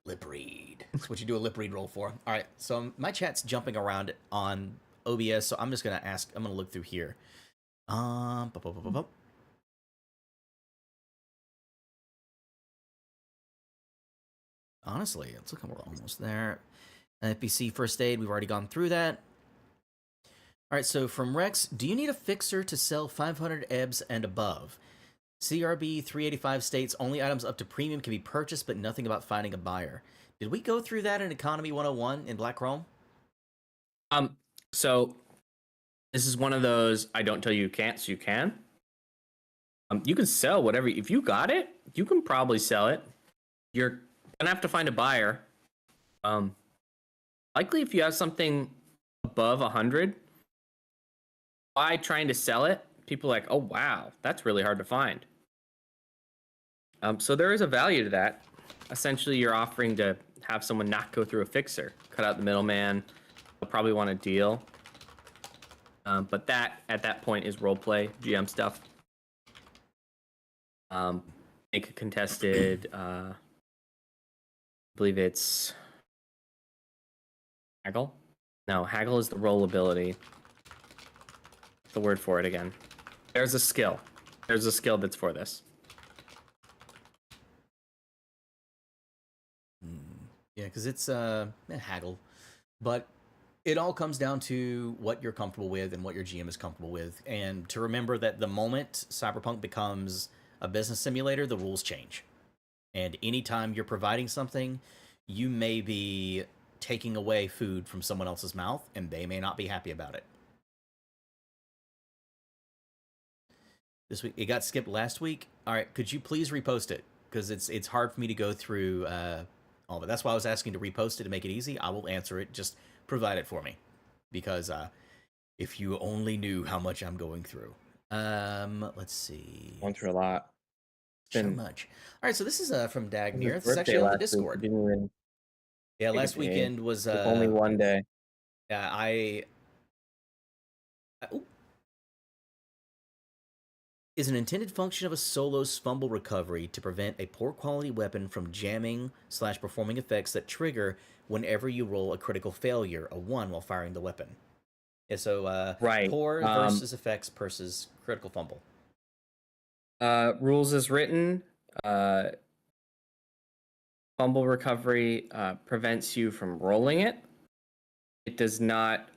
Lip read. That's what you do a lip read roll for. All right, so my chat's jumping around on OBS, so I'm just going to ask, I'm going to look through here. Honestly, it's looking we're almost there. FBC first aid, we've already gone through that. All right, so from Rex, do you need a fixer to sell 500 EBs and above? CRB 385 states only items up to premium can be purchased, but nothing about finding a buyer. Did we go through that in Economy 101 in Black Chrome? So this is one of those I don't tell you can't, so you can. You can sell whatever. If you got it, you can probably sell it. You're gonna have to find a buyer. Likely if you have something above 100, by trying to sell it, people are like, oh wow, that's really hard to find. So there is a value to that. Essentially, you're offering to have someone not go through a fixer, cut out the middleman. They'll probably want a deal. But that at that point is roleplay, GM stuff. Make a contested. I believe it's haggle. No, haggle is the roll ability. The word for it again. There's a skill. There's a skill that's for this. Yeah, because it's haggle, but it all comes down to what you're comfortable with and what your GM is comfortable with, and to remember that the moment Cyberpunk becomes a business simulator, the rules change, and anytime you're providing something, you may be taking away food from someone else's mouth, and they may not be happy about it. This week it got skipped last week. All right, could you please repost it? Because it's hard for me to go through all of it. That's why I was asking to repost it to make it easy. I will answer it. Just provide it for me, because if you only knew how much I'm going through. Let's see. Went through a lot. So much. All right, so this is from Dagnir. This is actually on the Discord. Yeah, last weekend was only one day. Yeah, is an intended function of a solo's fumble recovery to prevent a poor quality weapon from jamming/performing effects that trigger whenever you roll a critical failure, a 1, while firing the weapon. Yeah, so Right. poor versus effects versus critical fumble. Rules as written. Fumble recovery prevents you from rolling it. It does not.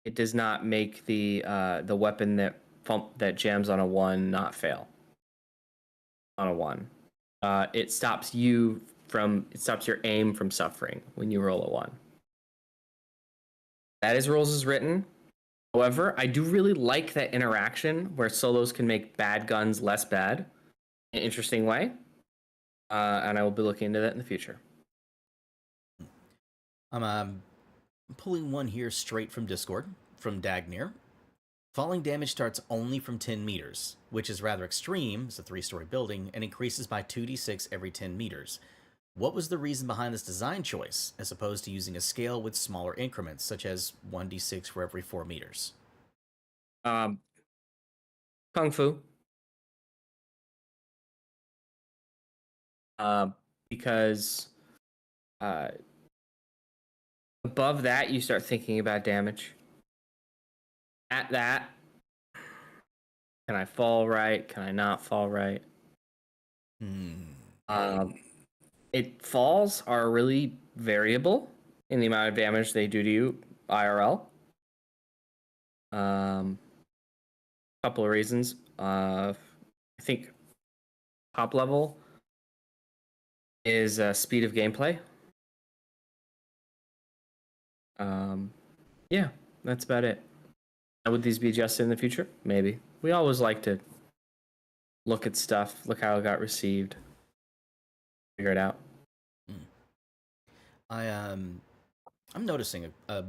It does not make the weapon that jams on a 1 not fail on a 1. It stops your aim from suffering when you roll a 1. That is rules as written. However, I do really like that interaction where solos can make bad guns less bad in an interesting way. And I will be looking into that in the future. I'm pulling one here straight from Discord, from Dagnir. Falling damage starts only from 10 meters, which is rather extreme. It's a 3-story building, and increases by 2d6 every 10 meters. What was the reason behind this design choice, as opposed to using a scale with smaller increments, such as 1d6 for every 4 meters? Kung Fu. Because above that, you start thinking about damage. At that, can I fall right? Can I not fall right? Falls are really variable in the amount of damage they do to you IRL. Couple of reasons. I think top level is speed of gameplay. Yeah, that's about it. Would these be adjusted in the future? Maybe. We always like to look at stuff, look how it got received, figure it out. I'm noticing a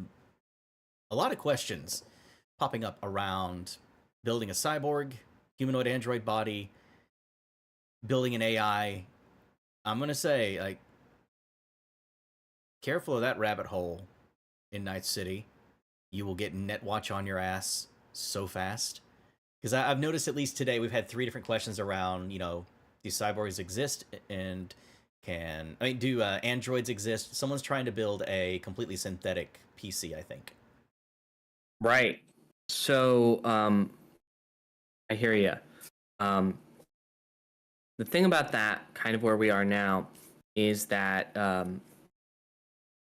lot of questions popping up around building a cyborg, humanoid android body, building an AI. I'm gonna say, like, careful of that rabbit hole in Night City. You will get Netwatch on your ass so fast. Because I've noticed, at least today, we've had 3 different questions around, do cyborgs exist, and do androids exist? Someone's trying to build a completely synthetic PC, I think. Right. So, I hear you. The thing about that, kind of where we are now, is that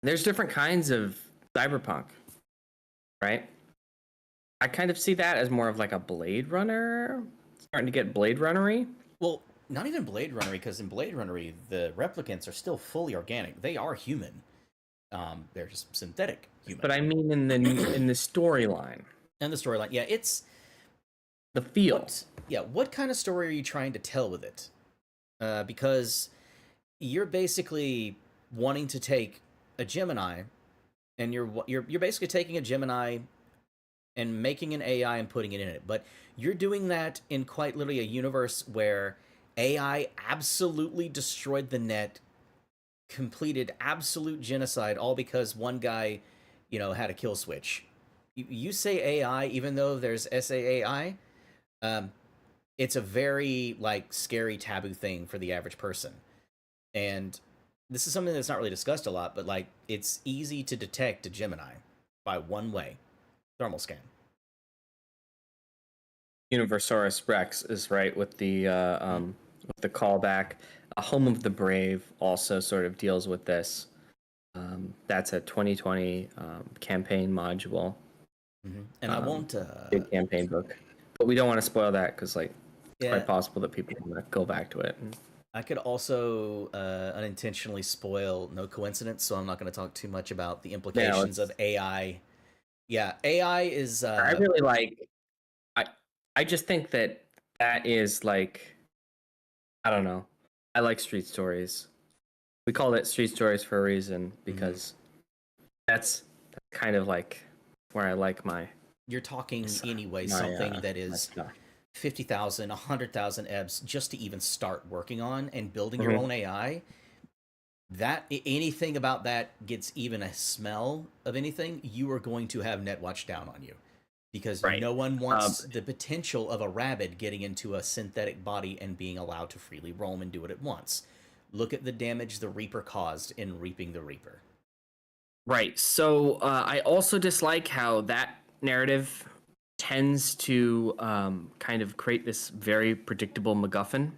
there's different kinds of cyberpunk, right? I kind of see that as more of like a Blade Runner, starting to get Blade Runner-y. Well, not even Blade Runner, because in Blade Runner, the replicants are still fully organic. They are human. They're just synthetic human. But I mean in the storyline. And the storyline, yeah, it's the feel. What kind of story are you trying to tell with it? Because you're basically wanting to take a Gemini, and you're basically taking a Gemini and making an AI and putting it in it. But you're doing that in quite literally a universe where AI absolutely destroyed the net, completed absolute genocide, all because one guy, had a kill switch. You say AI, even though there's SAAI, it's a very, scary taboo thing for the average person. And this is something that's not really discussed a lot, but, it's easy to detect a Gemini by one way. Thermal scan. Universalis Rex is right with the callback. Home of the Brave also sort of deals with this. That's a 2020 campaign module. Mm-hmm. And I won't big campaign book, but we don't want to spoil that because it's quite possible that people will go back to it. I could also unintentionally spoil No Coincidence, so I'm not going to talk too much about the implications of AI. Yeah, AI is. I really like. I just think that is I don't know. I like street stories. We call it street stories for a reason, because that's kind of where I like my. You're talking anyway something that is 50,000, 100,000 EBS just to even start working on and building your own AI. That anything about that gets even a smell of anything, you are going to have Netwatch down on you. because Right. no one wants the potential of a rabid getting into a synthetic body and being allowed to freely roam and do it at once. Look at the damage the Reaper caused in Reaping the Reaper. Right. So I also dislike how that narrative tends to kind of create this very predictable MacGuffin.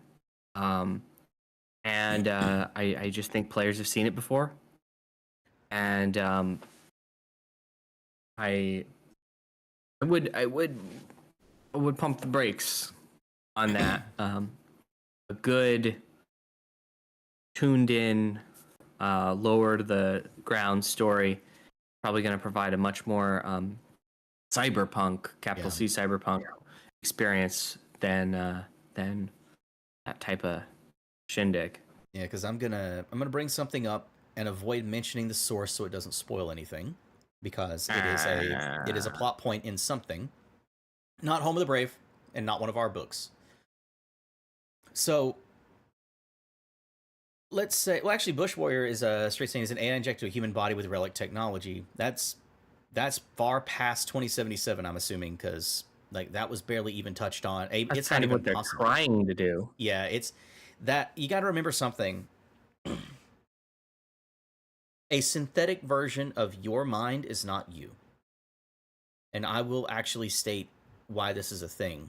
And I just think players have seen it before. And I would pump the brakes on that. A good tuned in, lower to the ground story probably going to provide a much more cyberpunk, capital C cyberpunk experience than that type of shindig. Yeah, because I'm gonna bring something up and avoid mentioning the source so it doesn't spoil anything, because it is a plot point in something, not Home of the Brave and not one of our books. So let's say, well, actually, Bush Warrior is a straight saying is an AI injected to a human body with relic technology. That's far past 2077, I'm assuming, because like that was barely even touched on. That's it's kind not of even what they're possible. trying to do. Yeah, it's that you got to remember something. A synthetic version of your mind is not you. And I will actually state why this is a thing.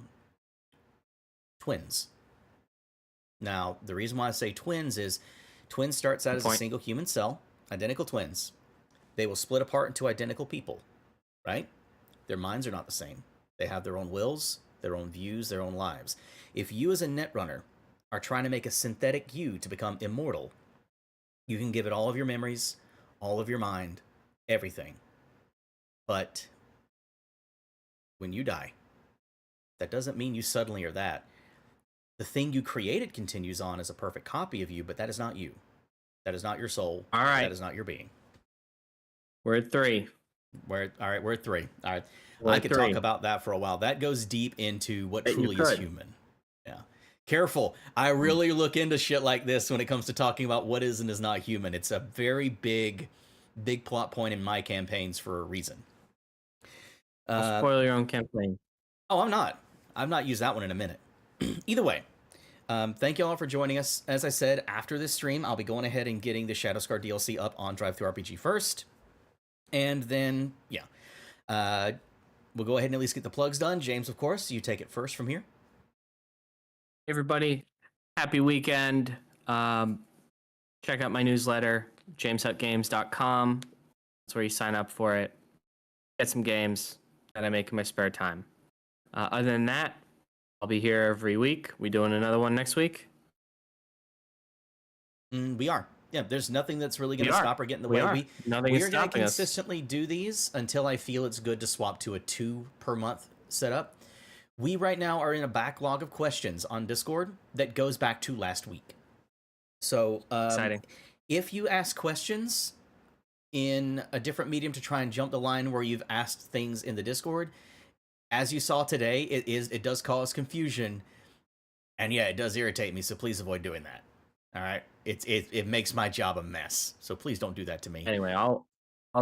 Twins. Now, the reason why I say twins is twins starts out as a single human cell, identical twins. They will split apart into identical people, right? Their minds are not the same. They have their own wills, their own views, their own lives. If you as a netrunner are trying to make a synthetic you to become immortal, you can give it all of your memories, all of your mind, everything. But when you die, that doesn't mean you suddenly are that. The thing you created continues on as a perfect copy of you, but that is not you. That is not your soul. All right. That is not your being. We're at 3. We're at 3. All right. I could talk about that for a while. That goes deep into what truly is human. Yeah. Careful. I really look into shit like this when it comes to talking about what is and is not human. It's a very big plot point in my campaigns for a reason. Spoil your own campaign. Oh, I'm not. I've not used that one in a minute. Either way, thank you all for joining us. As I said, after this stream, I'll be going ahead and getting the Shadowscar DLC up on DriveThruRPG first. And then, yeah, we'll go ahead and at least get the plugs done. James, of course, you take it first from here. Hey everybody, happy weekend. Check out my newsletter, jameshuttgames.com. That's where you sign up for it. Get some games that I make in my spare time. Other than that, I'll be here every week. We doing another one next week? We are. Yeah, there's nothing that's really going to stop or get in the way. We are going to consistently do these until I feel it's good to swap to a 2 per month setup. We right now are in a backlog of questions on Discord that goes back to last week. So exciting. If you ask questions in a different medium to try and jump the line where you've asked things in the Discord, as you saw today, it does cause confusion, and yeah, it does irritate me. So please avoid doing that. All right, it makes my job a mess. So please don't do that to me. Anyway, I'll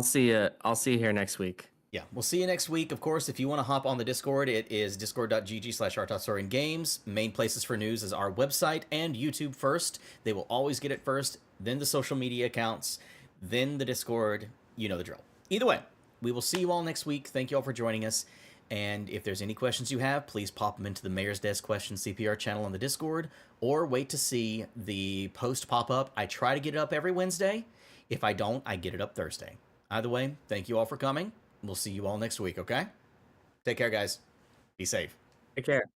see you. I'll see you here next week. Yeah, we'll see you next week. Of course, if you want to hop on the Discord, it is discord.gg/r.storiangames. Main places for news is our website and YouTube first. They will always get it first, then the social media accounts, then the Discord. You know the drill. Either way, we will see you all next week. Thank you all for joining us. And if there's any questions you have, please pop them into the Mayor's Desk Questions CPR channel on the Discord, or wait to see the post pop up. I try to get it up every Wednesday. If I don't, I get it up Thursday. Either way, thank you all for coming. We'll see you all next week, okay? Take care, guys. Be safe. Take care.